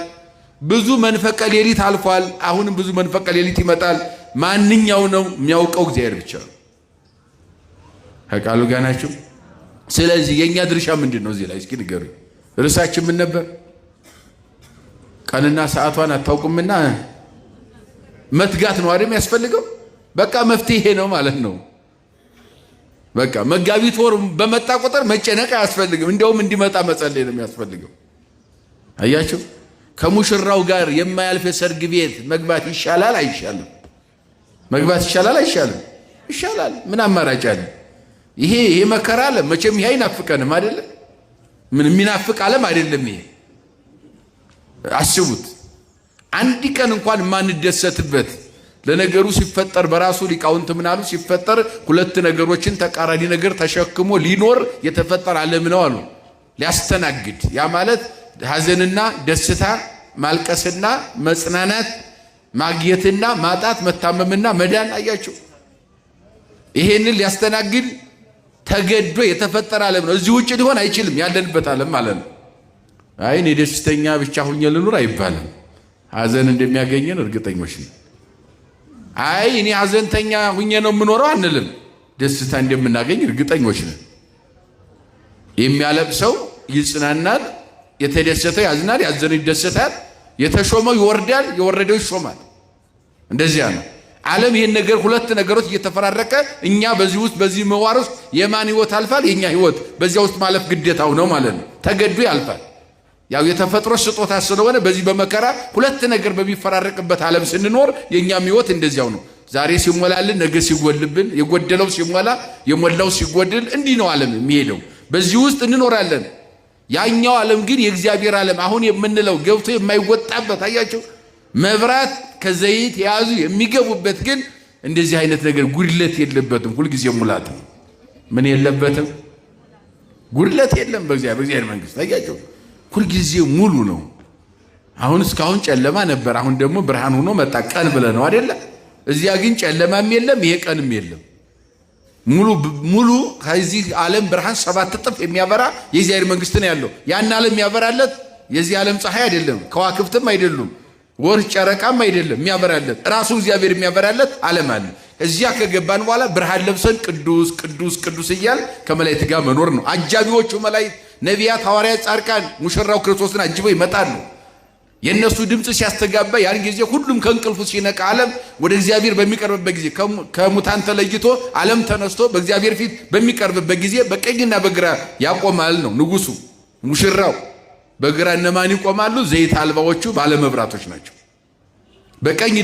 ብዙ መንፈቀ ሌሊት አልፏል። አሁንም ብዙ መንፈቀ ሌሊት ይመጣል። ማንኛው ነው የሚያውቀው? እግዚአብሔር ብቻ ነው። ከቃሉ ጋር ናቸው። ስለዚህ የኛ ድርሻ ምንድን ነው እዚህ ላይ? እስኪ ንገሩኝ። ርዕሳችን ምን ነበር? ቀንና ሰዓቷን አታውቁምና መትጋት ነው አይደል የሚያስፈልገው? በቃ መፍትሄ ነው ማለት ነው። በቃ መጋቢት ወር በመጣ ቁጥር መጨነቅ አያስፈልግም። እንደውም እንዲመጣ መጸለይ ነው የሚያስፈልገው። አያችሁ፣ ከሙሽራው ጋር የማያልፍ የሰርግ ቤት መግባት ይሻላል አይሻልም? መግባት ይሻላል አይሻልም? ይሻላል። ምን አማራጭ አለ? ይሄ መከራ አለ መቼም። ይሄ አይናፍቀንም አይደለ? ምን የሚናፍቅ ዓለም አይደለም ይሄ። አስቡት፣ አንድ ቀን እንኳን ማንደሰትበት። ለነገሩ ሲፈጠር በራሱ ሊቃውንት ምን አሉ? ሲፈጠር ሁለት ነገሮችን ተቃራኒ ነገር ተሸክሞ ሊኖር የተፈጠረ ዓለም ነው አሉ። ሊያስተናግድ፣ ያ ማለት ሐዘንና ደስታ፣ ማልቀስና መጽናናት፣ ማግኘትና ማጣት፣ መታመምና መዳን። አያችሁ፣ ይሄንን ሊያስተናግድ ተገዶ የተፈጠረ ዓለም ነው። እዚህ ውጭ ሊሆን አይችልም። ያለንበት ዓለም ማለት ነው። አይ እኔ ደስተኛ ብቻ ሁኜ ልኑር አይባልም። ሐዘን እንደሚያገኘን እርግጠኞች ነን። አይ እኔ ሐዘንተኛ ሁኜ ነው የምኖረው አንልም። ደስታ እንደምናገኝ እርግጠኞች ነን። የሚያለቅሰው ይጽናናል፣ የተደሰተው ያዝናል፣ ያዘነው ይደሰታል፣ የተሾመው ይወርዳል፣ የወረደው ይሾማል። እንደዚያ ነው ዓለም። ይህን ነገር ሁለት ነገሮች እየተፈራረቀ እኛ በዚህ ውስጥ በዚህ ምህዋር ውስጥ የማን ህይወት አልፋል? የኛ ህይወት በዚያ ውስጥ ማለፍ ግዴታው ነው ማለት ነው። ተገዶ ያልፋል። ያው የተፈጥሮ ስጦታ ስለሆነ በዚህ በመከራ ሁለት ነገር በሚፈራረቅበት ዓለም ስንኖር የኛም ህይወት እንደዚያው ነው። ዛሬ ሲሞላልን ነገ ሲጎልብን፣ የጎደለው ሲሞላ የሞላው ሲጎድል፣ እንዲህ ነው ዓለም የሚሄደው። በዚህ ውስጥ እንኖራለን። ያኛው ዓለም ግን የእግዚአብሔር ዓለም አሁን የምንለው ገብቶ የማይወጣበት አያቸው። መብራት ከዘይት የያዙ የሚገቡበት ግን እንደዚህ አይነት ነገር ጉድለት የለበትም። ሁሉ ጊዜ ሙላት ነው። ምን የለበትም? ጉድለት የለም። በእግዚአብሔር መንግስት አያችሁ፣ ሁሉ ጊዜ ሙሉ ነው። አሁን እስካሁን ጨለማ ነበር፣ አሁን ደግሞ ብርሃን ሆኖ መጣ። ቀን ብለ ነው አይደለ? እዚያ ግን ጨለማም የለም፣ ይሄ ቀንም የለም። ሙሉ ከዚህ ዓለም ብርሃን 7 እጥፍ የሚያበራ የእግዚአብሔር መንግስት ነው ያለው። ያን ዓለም የሚያበራለት የዚህ ዓለም ፀሐይ አይደለም፣ ከዋክብትም አይደሉም፣ ወር ጨረቃም አይደለም። የሚያበራለት ራሱ እግዚአብሔር የሚያበራለት ዓለም አለ። እዚያ ከገባን በኋላ ብርሃን ለብሰን ቅዱስ ቅዱስ ቅዱስ እያል ከመላእክት ጋር መኖር ነው። አጃቢዎቹ መላእክት፣ ነቢያት፣ ሐዋርያት፣ ጻድቃን ሙሽራው ክርስቶስን አጅበው ይመጣሉ። የእነሱ ድምፅ ሲያስተጋባ ያን ጊዜ ሁሉም ከእንቅልፉ ሲነቃ ዓለም ወደ እግዚአብሔር በሚቀርብበት ጊዜ ከሙታን ተለይቶ ዓለም ተነስቶ በእግዚአብሔር ፊት በሚቀርብበት ጊዜ በቀኝና በግራ ያቆማል ነው ንጉሱ ሙሽራው። በግራ እነማን ይቆማሉ? ዘይት አልባዎቹ ባለመብራቶች ናቸው። በቀኝ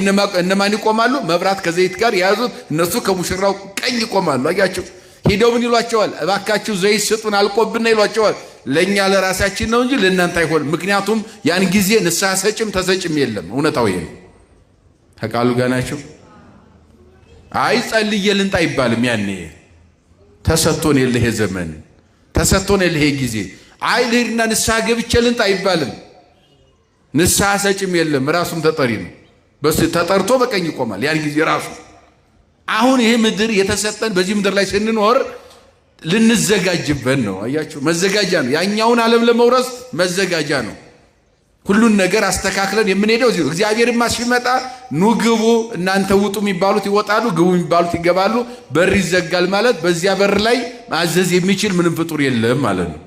እነማን ይቆማሉ? መብራት ከዘይት ጋር የያዙት እነሱ ከሙሽራው ቀኝ ይቆማሉ። አያቸው። ሄደው ምን ይሏቸዋል? እባካችሁ ዘይት ስጡን አልቆብና ይሏቸዋል። ለእኛ ለራሳችን ነው እንጂ ለእናንተ አይሆንም። ምክንያቱም ያን ጊዜ ንስሐ ሰጭም ተሰጭም የለም። እውነታው ይሄ ነው። ከቃሉ ጋር ናቸው። አይ ጸልዬ ልንጣ አይባልም። ያኔ ተሰጥቶን የለ ይሄ ዘመን ተሰጥቶን የለ ይሄ ጊዜ። አይ ልሂድና ንስሐ ገብቼ ልንጣ አይባልም። ንስሐ ሰጭም የለም። ራሱም ተጠሪ ነው። በስ ተጠርቶ በቀኝ ይቆማል ያን ጊዜ ራሱ። አሁን ይሄ ምድር የተሰጠን በዚህ ምድር ላይ ስንኖር ልንዘጋጅበት ነው። አያችሁ፣ መዘጋጃ ነው። ያኛውን ዓለም ለመውረስ መዘጋጃ ነው። ሁሉን ነገር አስተካክለን የምንሄደው እዚህ። እግዚአብሔርማ ሲመጣ ኑ ግቡ፣ እናንተ ውጡ የሚባሉት ይወጣሉ፣ ግቡ የሚባሉት ይገባሉ። በር ይዘጋል ማለት በዚያ በር ላይ ማዘዝ የሚችል ምንም ፍጡር የለም ማለት ነው።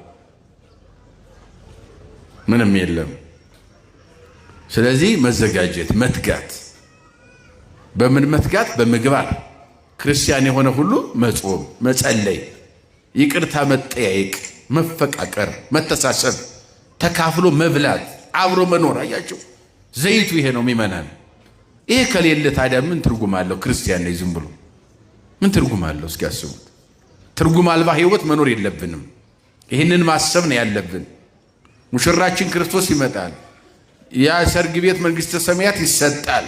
ምንም የለም። ስለዚህ መዘጋጀት፣ መትጋት። በምን መትጋት? በምግባር። ክርስቲያን የሆነ ሁሉ መጾም፣ መጸለይ፣ ይቅርታ መጠያየቅ፣ መፈቃቀር፣ መተሳሰብ፣ ተካፍሎ መብላት፣ አብሮ መኖር። አያቸው፣ ዘይቱ ይሄ ነው የሚመናን። ይሄ ከሌለ ታዲያ ምን ትርጉም አለው? ክርስቲያን ነኝ ዝም ብሎ ምን ትርጉም አለው? እስኪ ያስቡት። ትርጉም አልባ ህይወት መኖር የለብንም። ይህንን ማሰብ ነው ያለብን። ሙሽራችን ክርስቶስ ይመጣል። ያ ሰርግ ቤት መንግሥተ ሰማያት ይሰጣል።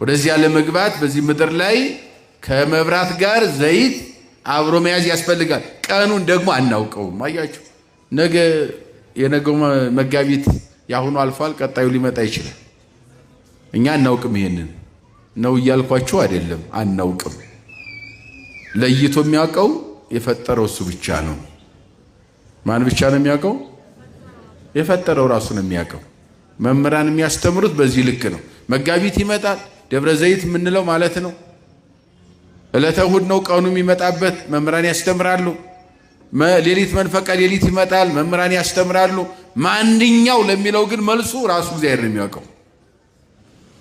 ወደዚያ ለመግባት በዚህ ምድር ላይ ከመብራት ጋር ዘይት አብሮ መያዝ ያስፈልጋል። ቀኑን ደግሞ አናውቀውም። አያችሁ፣ ነገ የነገው መጋቢት ያሁኑ አልፏል፣ ቀጣዩ ሊመጣ ይችላል። እኛ አናውቅም። ይሄንን ነው እያልኳችሁ አይደለም፣ አናውቅም። ለይቶ የሚያውቀው የፈጠረው እሱ ብቻ ነው። ማን ብቻ ነው የሚያውቀው? የፈጠረው ራሱ ነው የሚያውቀው። መምህራን የሚያስተምሩት በዚህ ልክ ነው። መጋቢት ይመጣል፣ ደብረ ዘይት የምንለው ማለት ነው። ዕለተ እሑድ ነው ቀኑ የሚመጣበት፣ መምህራን ያስተምራሉ። ሌሊት መንፈቀ ሌሊት ይመጣል፣ መምህራን ያስተምራሉ። ማንኛው ለሚለው ግን መልሱ ራሱ እግዚአብሔር ነው የሚያውቀው።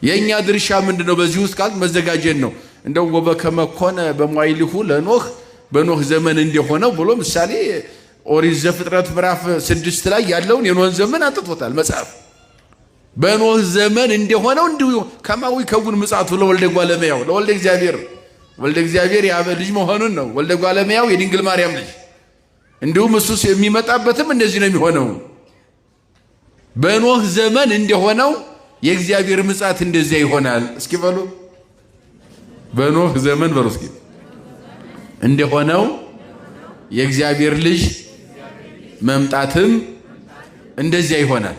የእኛ ድርሻ ምንድን ነው? በዚህ ውስጥ ካል መዘጋጀት ነው። እንደው ወበከመ ኮነ በመዋዕሊሁ ለኖህ፣ በኖህ ዘመን እንደሆነው ብሎ ምሳሌ ኦሪት ዘፍጥረት ምዕራፍ 6 ላይ ያለውን የኖህን ዘመን አንጥቶታል መጽሐፍ። በኖህ ዘመን እንደሆነው እንዲሁ ከማዊ ከጉን ምጽአቱ ለወልደ እጓለ እመሕያው፣ ለወልደ እግዚአብሔር፣ ወልደ እግዚአብሔር የአብ ልጅ መሆኑን ነው። ወልደ እጓለ እመሕያው የድንግል ማርያም ልጅ። እንዲሁም እሱ የሚመጣበትም እንደዚህ ነው የሚሆነው። በኖህ ዘመን እንደሆነው የእግዚአብሔር ምጽአት እንደዚያ ይሆናል። እስኪ በሉ በኖህ ዘመን በሉ እስኪ እንደሆነው የእግዚአብሔር ልጅ መምጣትም እንደዚያ ይሆናል።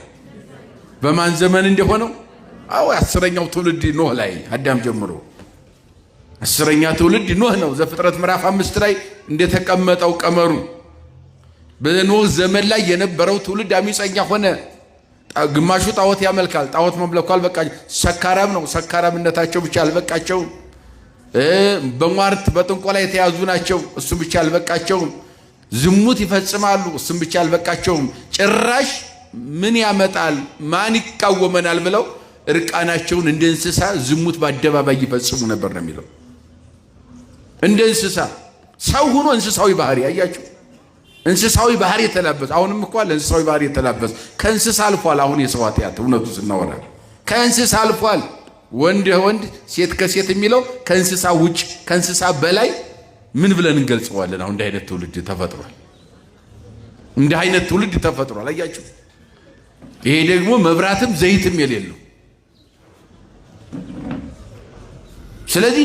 በማን ዘመን እንደሆነው? አዎ 10ኛው ትውልድ ኖህ ላይ አዳም ጀምሮ 10ኛ ትውልድ ኖህ ነው። ዘፍጥረት ምዕራፍ 5 ላይ እንደተቀመጠው ቀመሩ በኖህ ዘመን ላይ የነበረው ትውልድ አሚፀኛ ሆነ። ግማሹ ጣዖት ያመልካል። ጣዖት መምለኩ አልበቃቸው፣ ሰካራም ነው። ሰካራምነታቸው ብቻ አልበቃቸውም። በሟርት በጥንቆላ የተያዙ ናቸው። እሱም ብቻ አልበቃቸውም። ዝሙት ይፈጽማሉ። እሱም ብቻ አልበቃቸውም። ጭራሽ ምን ያመጣል ማን ይቃወመናል ብለው እርቃናቸውን እንደ እንስሳ ዝሙት በአደባባይ ይፈጽሙ ነበር ነው የሚለው። እንደ እንስሳ ሰው ሆኖ እንስሳዊ ባህሪ አያችሁ። እንስሳዊ ባህሪ የተላበሰ አሁንም እኮ አለ እንስሳዊ ባህሪ የተላበሰ። ከእንስሳ አልፏል። አሁን የሰው ኃጢአት እውነቱ ስናወራ ከእንስሳ አልፏል። ወንድ ወንድ ሴት ከሴት የሚለው ከእንስሳ ውጭ ከእንስሳ በላይ ምን ብለን እንገልጸዋለን? አሁን እንዲህ አይነት ትውልድ ተፈጥሯል። እንዲህ አይነት ትውልድ ተፈጥሯል። አያችሁ። ይሄ ደግሞ መብራትም ዘይትም የሌለው ስለዚህ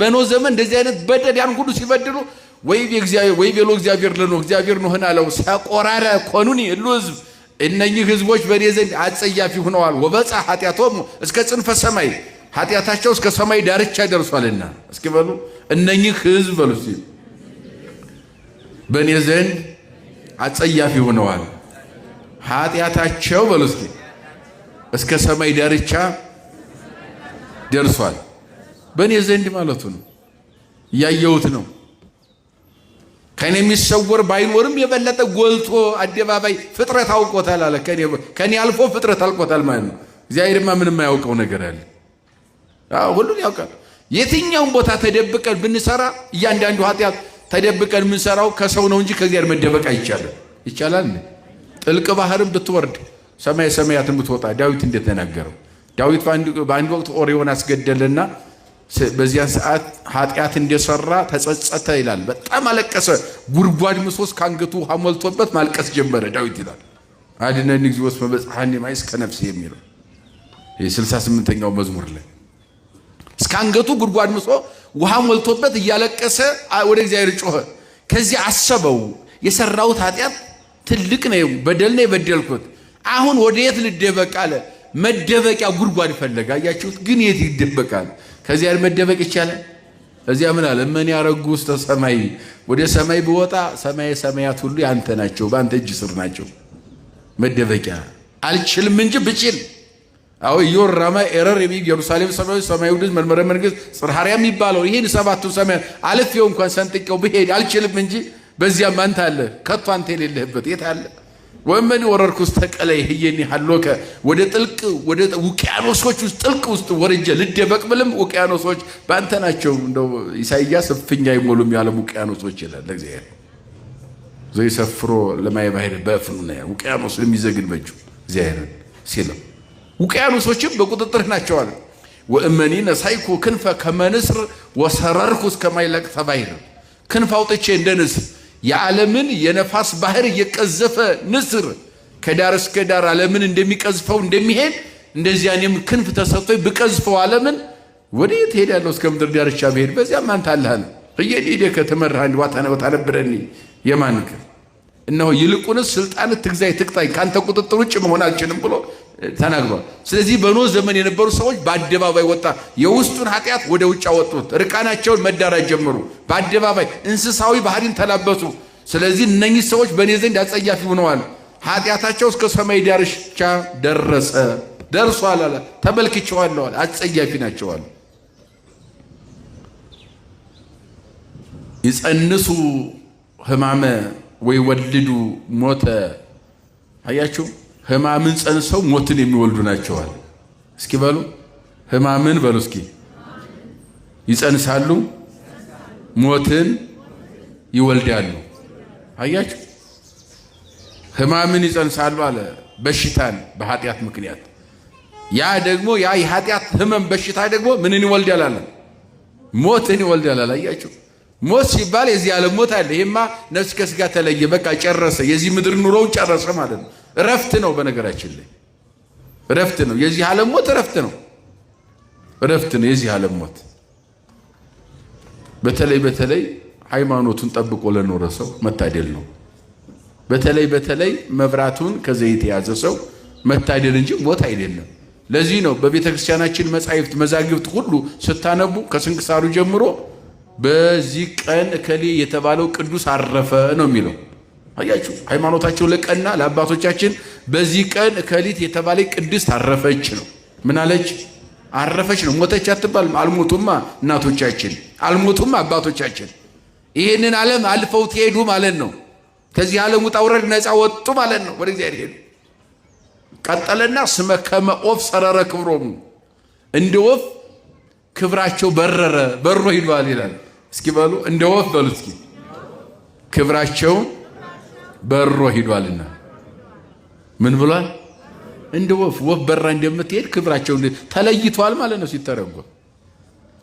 በኖህ ዘመን እንደዚህ አይነት በደል ያን ሁሉ ሲበድሉ ወይ ቤሎ እግዚአብሔር ለኖህ እግዚአብሔር ኖህን አለው ሰቆራረ ኮኑኒ እሉ ህዝብ እነኚህ ህዝቦች በኔ ዘንድ አጸያፊ ሆነዋል። ወበጻ ኃጢአቶሙ እስከ ጽንፈ ሰማይ ኃጢአታቸው እስከ ሰማይ ዳርቻ ደርሷልና። እስኪ በሉ እነኚህ ህዝብ በሉ እስኪ በኔ ዘንድ አጸያፊ ሆነዋል ኃጢአታቸው በሉ እስኪ እስከ ሰማይ ዳርቻ ደርሷል። በኔ ዘንድ ማለቱ ነው። ያየሁት ነው። ከኔ የሚሰወር ባይኖርም የበለጠ ጎልቶ አደባባይ ፍጥረት አውቆታል አለ። ከኔ አልፎ ፍጥረት አልቆታል ማለት ነው። እግዚአብሔርማ ምንም የማያውቀው ነገር አለ? ሁሉን ያውቃል። የትኛውን ቦታ ተደብቀን ብንሰራ እያንዳንዱ ኃጢአት ተደብቀን የምንሰራው ከሰው ነው እንጂ ከእግዚአብሔር መደበቅ አይቻልም። ይቻላል? ጥልቅ ባህርን ብትወርድ ሰማይ ሰማያትን ብትወጣ ዳዊት እንደተናገረው ዳዊት በአንድ ወቅት ኦርዮን አስገደለና በዚያን ሰዓት ኃጢአት እንደሰራ ተጸጸተ ይላል። በጣም አለቀሰ። ጉድጓድ ምሶስ ካንገቱ ውሃ ሞልቶበት ማልቀስ ጀመረ ዳዊት ይላል። አድነኒ እግዚኦ እስመ በጽሐኒ ማይ እስከ ነፍሴ የሚለው የ68ኛው መዝሙር ላይ እስከ አንገቱ ጉድጓድ ምሶ ውሃ ሞልቶበት እያለቀሰ ወደ እግዚአብሔር ጮኸ። ከዚህ አሰበው የሰራሁት ኃጢአት ትልቅ ነው፣ በደል ነው የበደልኩት። አሁን ወደ የት ልደበቅ አለ። መደበቂያ ጉድጓድ ፈለገ። አያችሁት? ግን የት ይደበቃል? ከዚያ መደበቅ ይቻላል? እዚያ ምን አለ? እመኒ ያረጉ ውስተ ሰማይ፣ ወደ ሰማይ ብወጣ ሰማይ ሰማያት ሁሉ ያንተ ናቸው፣ በአንተ እጅ ስር ናቸው። መደበቂያ አልችልም እንጂ ብችል አዎ ኢዮራማ ኤረር ኢየሩሳሌም ሰማይ ሰማይ ወደ መንበረ መንግስት ጽርሐሪያ የሚባለው ይሄን ሰባቱ ሰማይ አልፌው እንኳን ሰንጥቀው ብሄድ አልችልም እንጂ በዚያም አንተ አለ። ከቶ አንተ የሌለህበት የት አለ? ወመን ወረርኩስ ተቀለይ ህየኒ ሐሎከ ወደ ጥልቅ ወደ ውቅያኖሶች ውስጥ ጥልቅ ውስጥ ወርጄ ልደበቅ ብልም ውቅያኖሶች ባንተ ናቸው። እንደው ኢሳይያስ እፍኛ ይሞሉም ያለም ውቅያኖሶች ይላል እግዚአብሔር። ዘይሰፍሮ ለማይ ባህር በእፍኑ ነው ውቅያኖስ የሚዘግን በእጁ እግዚአብሔር ሲለው ውቅያኖሶችም በቁጥጥር ናቸው አለ። ወእመኒ ነሳይኩ ክንፈ ከመንስር ወሰረርኩ እስከማይለቅ ተባይር ክንፍ አውጥቼ እንደ ንስር የዓለምን የነፋስ ባህር እየቀዘፈ ንስር ከዳር እስከ ዳር ዓለምን እንደሚቀዝፈው እንደሚሄድ እንደዚያ እኔም ክንፍ ተሰጥቶኝ ብቀዝፈው ዓለምን ወዴት ሄዳለሁ? እስከ ምድር ዳርቻ ብሄድ በዚያም አንተ አለህ። እየሄደ ከተመራህ ወታነበረኒ የማንክ እነሆ ይልቁንስ ስልጣን ትግዛይ ትቅጣይ ካንተ ቁጥጥር ውጭ መሆን አልችልም ብሎ ተናግሯል። ስለዚህ በኖህ ዘመን የነበሩ ሰዎች በአደባባይ ወጣ የውስጡን ኃጢአት ወደ ውጭ አወጡት። ርቃናቸውን መዳራት ጀመሩ። በአደባባይ እንስሳዊ ባህሪን ተላበሱ። ስለዚህ እነኚህ ሰዎች በእኔ ዘንድ አጸያፊ ሆነዋል። ኃጢአታቸው እስከ ሰማይ ዳርቻ ደርሷል አለ። ተመልክቼዋለሁ አለ። አጸያፊ ናቸዋል። ይጸንሱ ሕማመ ወይ ወልዱ ሞተ። አያችሁ ሕማምን ጸንሰው ሞትን የሚወልዱ ናቸዋል። እስኪ በሉ ሕማምን በሉ እስኪ ይጸንሳሉ፣ ሞትን ይወልዳሉ። አያችሁ ሕማምን ይጸንሳሉ አለ። በሽታን በኃጢአት ምክንያት ያ ደግሞ ያ የኃጢአት ሕመም በሽታ ደግሞ ምንን ይወልዳል አለ? ሞትን ይወልዳል አለ። አያችሁ ሞት ሲባል የዚህ ዓለም ሞት አለ። ይሄማ ነፍስ ከስጋ ተለየ፣ በቃ ጨረሰ፣ የዚህ ምድር ኑሮው ጨረሰ ማለት ነው። እረፍት ነው። በነገራችን ላይ እረፍት ነው። የዚህ ዓለም ሞት እረፍት ነው። እረፍት ነው የዚህ ዓለም ሞት። በተለይ ሃይማኖቱን ጠብቆ ለኖረ ሰው መታደል ነው። በተለይ መብራቱን ከዘይት የያዘ ሰው መታደል እንጂ ሞት አይደለም። ለዚህ ነው በቤተ ክርስቲያናችን መጻሕፍት መዛግብት ሁሉ ስታነቡ ከስንክሳሩ ጀምሮ በዚህ ቀን እከሌ የተባለው ቅዱስ አረፈ ነው የሚለው። አያችሁ ሃይማኖታቸው ለቀና ለአባቶቻችን በዚህ ቀን እከሊት የተባለ ቅድስት አረፈች ነው። ምን አለች? አረፈች ነው። ሞተች አትባልም። አልሞቱማ እናቶቻችን፣ አልሞቱማ አባቶቻችን። ይህንን ዓለም አልፈው ትሄዱ ማለት ነው። ከዚህ ዓለም ውጣ ውረድ ነፃ ወጡ ማለት ነው። ወደ እግዚአብሔር ሄዱ። ቀጠለና ስመ ከመ ኦፍ ሰረረ ክብሮሙ እንደ ወፍ ክብራቸው በሮ ሂዷል ይላል። እስኪ በሉ እንደ ወፍ በሉ እስኪ ክብራቸው በሮ ሂዷልና ምን ብሏል? እንደ ወፍ በራ እንደምትሄድ ክብራቸው ተለይቷል ማለት ነው። ሲተረጎም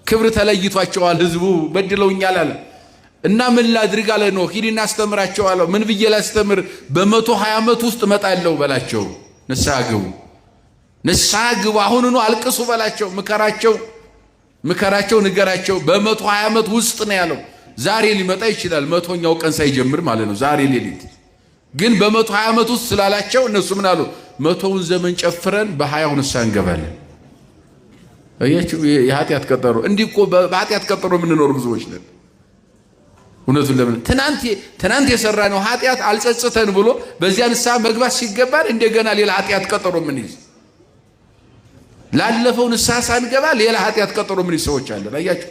ክብር ተለይቷቸዋል። ህዝቡ በድለውኛል አለ እና ምን ላድርግ አለ ነው። ሂድና አስተምራቸው አለው። ምን ብዬ ላስተምር? በ120 ዓመት ውስጥ እመጣለሁ በላቸው። ንስሐ ግቡ፣ ንስሐ ግቡ፣ አሁኑኑ አልቅሱ በላቸው፣ ምከራቸው። ምከራቸው ንገራቸው። በ120 ዓመት ውስጥ ነው ያለው። ዛሬ ሊመጣ ይችላል 100ኛው ቀን ሳይጀምር ማለት ነው። ዛሬ ሌሊት ግን በ120 ዓመት ውስጥ ስላላቸው እነሱ ምን አሉ? 100ውን ዘመን ጨፍረን በ20ው ንስሐ እንገባለን። አያችሁ የኃጢአት ቀጠሮ። እንዲህ እኮ በኃጢአት ቀጠሮ የምንኖር ብዙዎች ነን። እውነቱን ለምን ትናንት የሰራነው ኃጢአት አልጸጽተን ብሎ በዚያ ንስሐ መግባት ሲገባን እንደገና ሌላ ኃጢአት ቀጠሮ ምን ይዝ ላለፈው ንስሐ ሳንገባ ሌላ ኃጢአት ቀጠሮ ምን ይዝ ሰዎች አለን። አያችሁ።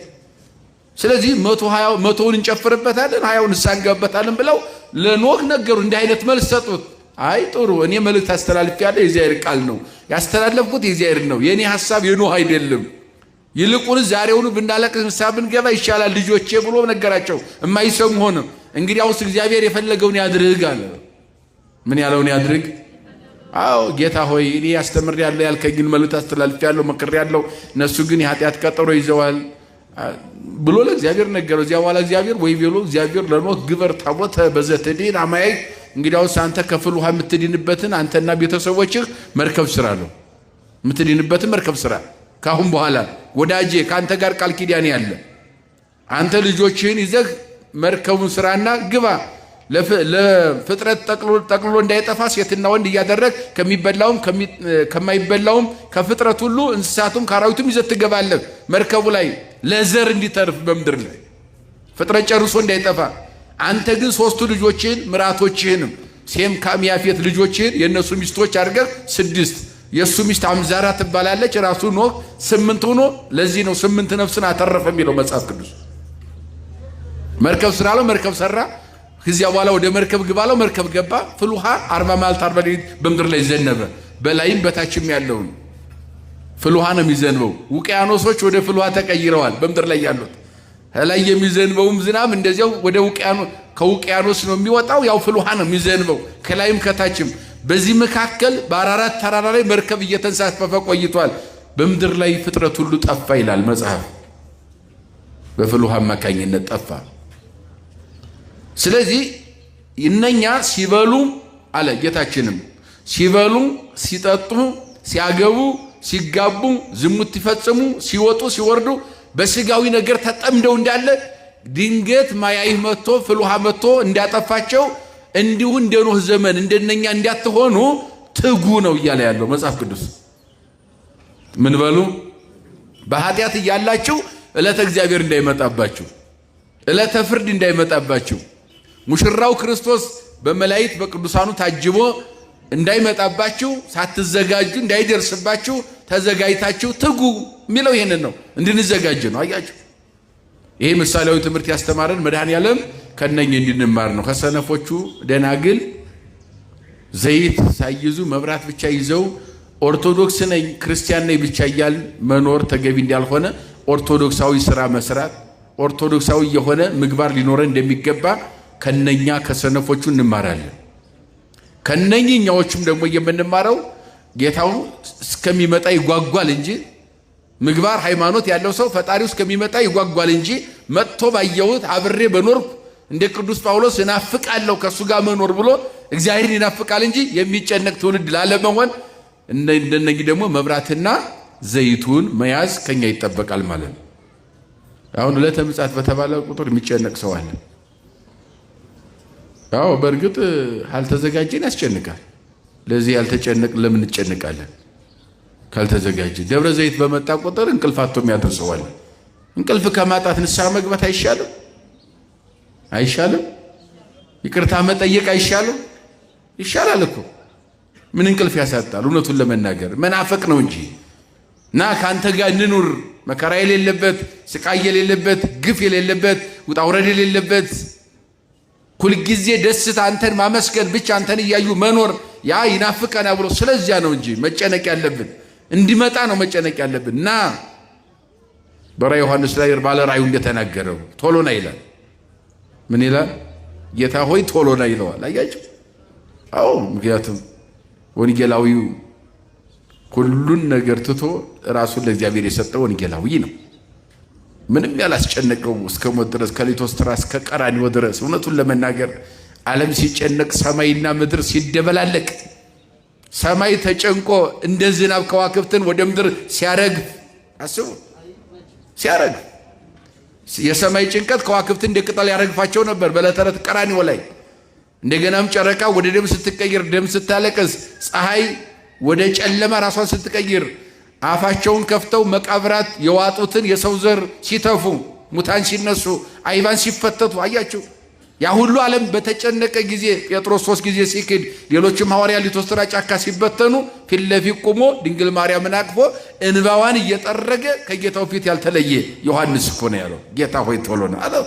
ስለዚህ 100ውን እንጨፍርበታለን 20ውን ንስሐ እንገባበታለን ብለው ለኖህ ነገሩ። እንዲህ አይነት መልስ ሰጡት። አይ ጥሩ፣ እኔ መልእክት አስተላልፌያለሁ። የእግዚአብሔር ቃል ነው ያስተላለፍኩት፣ የእግዚአብሔር ነው፣ የኔ ሐሳብ የኖህ አይደለም። ይልቁንስ ዛሬውኑ ብናለቅስ ንስሐ ብንገባ ይሻላል ልጆቼ ብሎ ነገራቸው። የማይሰሙ ሆነ። እንግዲያውስ እግዚአብሔር የፈለገውን ያድርግ አለ። ምን ያለውን ያድርግ? አዎ ጌታ ሆይ እኔ አስተምሬያለሁ ያልከኝን መልእክት አስተላልፌያለሁ፣ መክሬያለሁ፣ እነሱ ግን የኃጢአት ቀጠሮ ይዘዋል ብሎ ለእግዚአብሔር ነገረው። እዚያ በኋላ እግዚአብሔር ወይ ቤሎ እግዚአብሔር ለኖህ ግበር ታቦተ በዘትድን አማያይ፣ እንግዲያውስ አንተ ከፍል ውሃ የምትድንበትን አንተና ቤተሰቦችህ መርከብ ስራ ነው። የምትድንበትን መርከብ ስራ። ካሁን በኋላ ወዳጄ ከአንተ ጋር ቃል ኪዳን ያለ አንተ ልጆችህን ይዘህ መርከቡን ስራና ግባ። ለፍጥረት ጠቅልሎ እንዳይጠፋ ሴትና ወንድ እያደረግ ከሚበላውም ከማይበላውም ከፍጥረት ሁሉ እንስሳቱም ከአራዊቱም ይዘህ ትገባለህ መርከቡ ላይ ለዘር እንዲተርፍ በምድር ላይ ፍጥረት ጨርሶ እንዳይጠፋ። አንተ ግን 3ቱ ልጆችህን ምራቶችህንም ሴም ካም ያፌት ልጆችህን የእነሱ ሚስቶች አድርገህ 6 የእሱ ሚስት አምዛራ ትባላለች። ራሱ ኖህ 8 ሆኖ ለዚህ ነው 8 ነፍስን አተረፈ የሚለው መጽሐፍ ቅዱስ። መርከብ ስራ አለው፣ መርከብ ሰራ። ከዚያ በኋላ ወደ መርከብ ግባ አለው፣ መርከብ ገባ። ፍል ውሃ 40 መዓልት 40 ሌሊት በምድር ላይ ዘነበ። በላይም በታችም ያለውን ፍል ውሃ ነው የሚዘንበው። ውቅያኖሶች ወደ ፍል ውሃ ተቀይረዋል በምድር ላይ ያሉት። ከላይ የሚዘንበውም ዝናብ እንደዚያው ወደ ከውቅያኖስ ነው የሚወጣው። ያው ፍል ውሃ ነው የሚዘንበው ከላይም ከታችም። በዚህ መካከል በአራራት ተራራ ላይ መርከብ እየተንሳፈፈ ቆይቷል። በምድር ላይ ፍጥረት ሁሉ ጠፋ ይላል መጽሐፍ። በፍል ውሃ አማካኝነት ጠፋ። ስለዚህ እነኛ ሲበሉ አለ ጌታችንም ሲበሉ ሲጠጡ ሲያገቡ ሲጋቡ ዝሙት ሲፈጽሙ ሲወጡ ሲወርዱ በስጋዊ ነገር ተጠምደው እንዳለ ድንገት ማያይህ መጥቶ ፍል ውሃ መጥቶ እንዳጠፋቸው እንዲሁ እንደ ኖህ ዘመን እንደነኛ እንዳትሆኑ ትጉ ነው እያለ ያለው መጽሐፍ ቅዱስ። ምን በሉ? በኃጢአት እያላችሁ ዕለተ እግዚአብሔር እንዳይመጣባችሁ፣ ዕለተ ፍርድ እንዳይመጣባችሁ፣ ሙሽራው ክርስቶስ በመላእክት በቅዱሳኑ ታጅቦ እንዳይመጣባችሁ ሳትዘጋጁ እንዳይደርስባችሁ ተዘጋጅታችሁ ትጉ የሚለው ይሄንን ነው። እንድንዘጋጅ ነው። አያችሁ፣ ይሄ ምሳሌያዊ ትምህርት ያስተማረን መድኃኔዓለም ከነኝ እንድንማር ነው። ከሰነፎቹ ደናግል ዘይት ሳይዙ መብራት ብቻ ይዘው ኦርቶዶክስ ነኝ ክርስቲያን ነኝ ብቻ እያል መኖር ተገቢ እንዳልሆነ ኦርቶዶክሳዊ ስራ መስራት ኦርቶዶክሳዊ የሆነ ምግባር ሊኖረን እንደሚገባ ከነኛ ከሰነፎቹ እንማራለን። ከነኛዎቹም ደግሞ የምንማረው ጌታው እስከሚመጣ ይጓጓል እንጂ ምግባር ሃይማኖት ያለው ሰው ፈጣሪው እስከሚመጣ ይጓጓል እንጂ መጥቶ ባየሁት አብሬ በኖርኩ እንደ ቅዱስ ጳውሎስ እናፍቃለሁ ከሱ ጋር መኖር ብሎ እግዚአብሔርን ይናፍቃል እንጂ የሚጨነቅ ትውልድ ላለመሆን እንደነኚህ ደግሞ መብራትና ዘይቱን መያዝ ከኛ ይጠበቃል ማለት ነው። አሁን ዕለተ ምጽአት በተባለ ቁጥር የሚጨነቅ ሰው አለ። አዎ በእርግጥ ካልተዘጋጀን ያስጨንቃል። ለዚህ ያልተጨነቅ ለምን እንጨነቃለን? ካልተዘጋጀን ደብረ ዘይት በመጣ ቁጥር እንቅልፍ አጥቶ የሚያደርሰዋል። እንቅልፍ ከማጣት ንስሐ መግባት አይሻልም? አይሻልም? ይቅርታ መጠየቅ አይሻልም? ይሻላል እኮ። ምን እንቅልፍ ያሳጣል? እውነቱን ለመናገር መናፈቅ ነው እንጂ እና ካንተ ጋር እንኑር መከራ የሌለበት ስቃይ የሌለበት ግፍ የሌለበት ውጣ ውረድ የሌለበት ሁልጊዜ ደስታ አንተን ማመስገን ብቻ አንተን እያዩ መኖር ያ ይናፍቀና ብሎ ስለዚያ ነው እንጂ መጨነቅ ያለብን እንዲመጣ ነው መጨነቅ ያለብን። እና በራዕየ ዮሐንስ ላይ ባለ ራእዩ እንደተናገረው ቶሎ ና ይላል። ምን ይላል? ጌታ ሆይ ቶሎ ና ይለዋል። አያችሁ? አዎ ምክንያቱም ወንጌላዊው ሁሉን ነገር ትቶ ራሱን ለእግዚአብሔር የሰጠው ወንጌላዊ ነው። ምንም ያላስጨነቀው እስከ ሞት ድረስ ከሊቶስትራ እስከ ቀራንዮ ድረስ እውነቱን ለመናገር ዓለም ሲጨነቅ ሰማይና ምድር ሲደበላለቅ ሰማይ ተጨንቆ እንደ ዝናብ ከዋክብትን ወደ ምድር ሲያረግፍ አስቡ። ሲያረግ የሰማይ ጭንቀት ከዋክብት እንደ ቅጠል ያረግፋቸው ነበር በዕለተ ዓርብ ቀራንዮ ላይ። እንደገናም ጨረቃ ወደ ደም ስትቀይር፣ ደም ስታለቅስ፣ ፀሐይ ወደ ጨለማ ራሷን ስትቀይር፣ አፋቸውን ከፍተው መቃብራት የዋጡትን የሰው ዘር ሲተፉ፣ ሙታን ሲነሱ፣ አይባን ሲፈተቱ አያችሁ። ያ ሁሉ ዓለም በተጨነቀ ጊዜ ጴጥሮስ 3 ጊዜ ሲክድ፣ ሌሎችም ሐዋርያት ሊቶስትራ ጫካ ሲበተኑ ፊት ለፊት ቆሞ ድንግል ማርያምን አቅፎ እንባዋን እየጠረገ ከጌታው ፊት ያልተለየ ዮሐንስ እኮ ነው ያለው። ጌታ ሆይ ቶሎ ና አለው።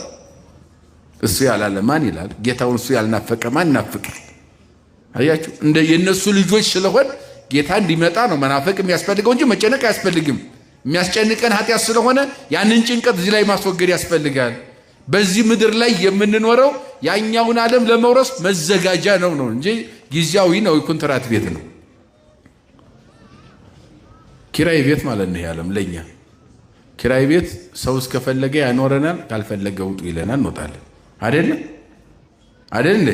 እሱ ያላለ ማን ይላል? ጌታውን እሱ ያልናፈቀ ማን ናፍቃል? አያችሁ፣ እንደ የነሱ ልጆች ስለሆን ጌታ እንዲመጣ ነው መናፈቅ የሚያስፈልገው እንጂ መጨነቅ አያስፈልግም። የሚያስጨንቀን ኃጢአት ስለሆነ ያንን ጭንቀት እዚህ ላይ ማስወገድ ያስፈልጋል። በዚህ ምድር ላይ የምንኖረው ያኛውን ዓለም ለመውረስ መዘጋጃ ነው እንጂ ጊዜያዊ ነው። ኮንትራት ቤት ነው፣ ኪራይ ቤት ማለት ነው። ያለም ለኛ ኪራይ ቤት ሰው እስከፈለገ ያኖረናል፣ ካልፈለገ ውጡ ይለናል፣ እንወጣለን። አይደል?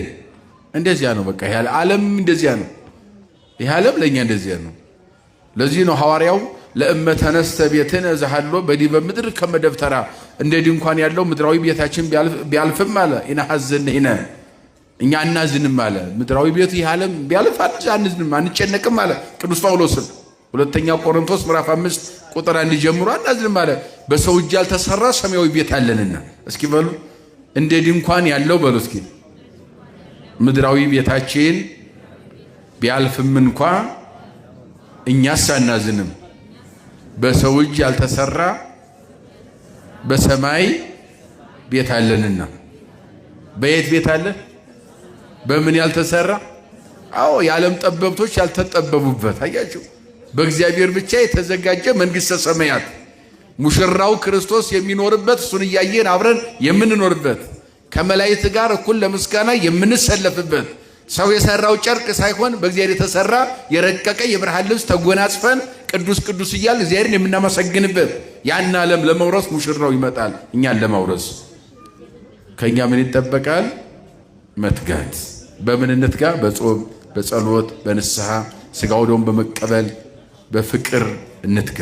እንደዚያ ነው። በቃ ያለ ዓለም እንደዚያ ነው። ይህ ዓለም ለኛ እንደዚያ ነው። ለዚህ ነው ሐዋርያው ለእመተነስተ ቤትን ዘሃሎ በዲበ ምድር ከመደብተራ እንደ ድንኳን ያለው ምድራዊ ቤታችን ቢያልፍም አለ ኢነሐዘንነ እኛ እናዝንም አለ። ምድራዊ ቤት ይህ ዓለም ቢያልፍ አንዝንም አንጨነቅም አለ ቅዱስ ጳውሎስም ሁለተኛ ቆሮንቶስ ምዕራፍ 5 ቁጥር 1 ጀምሮ አናዝንም አለ። በሰው እጅ ያልተሰራ ሰማያዊ ቤት አለንና። እስኪ በሉ እንደ ድንኳን ያለው በሉ እስኪ ምድራዊ ቤታችን ቢያልፍም እንኳ እኛስ አናዝንም። በሰው እጅ ያልተሰራ በሰማይ ቤት አለንና። በየት ቤት አለ? በምን ያልተሰራ? አዎ የዓለም ጠበብቶች ያልተጠበቡበት። አያችሁ፣ በእግዚአብሔር ብቻ የተዘጋጀ መንግሥተ ሰማያት ሙሽራው ክርስቶስ የሚኖርበት፣ እሱን እያየን አብረን የምንኖርበት፣ ከመላእክት ጋር እኩል ለምስጋና የምንሰለፍበት፣ ሰው የሰራው ጨርቅ ሳይሆን በእግዚአብሔር የተሰራ የረቀቀ የብርሃን ልብስ ተጎናጽፈን ቅዱስ ቅዱስ እያል እግዚአብሔርን የምናመሰግንበት ያን ዓለም ለመውረስ ሙሽራው ይመጣል። እኛን ለማውረስ ከኛ ምን ይጠበቃል? መትጋት። በምን እንትጋ? በጾም፣ በጸሎት፣ በንስሐ ሥጋው ደሙን በመቀበል በፍቅር እንትጋ።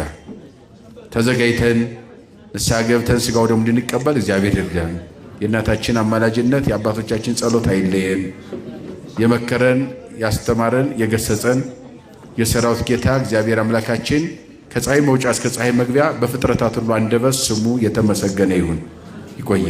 ተዘጋጅተን ንስሐ ገብተን ሥጋው ደሙን እንድንቀበል እግዚአብሔር ይርዳን። የእናታችን አማላጅነት የአባቶቻችን ጸሎት አይለየን። የመከረን ያስተማረን የገሰጸን የሰራዊት ጌታ እግዚአብሔር አምላካችን ከፀሐይ መውጫ እስከ ፀሐይ መግቢያ በፍጥረታት ሁሉ አንደበት ስሙ የተመሰገነ ይሁን። ይቆየ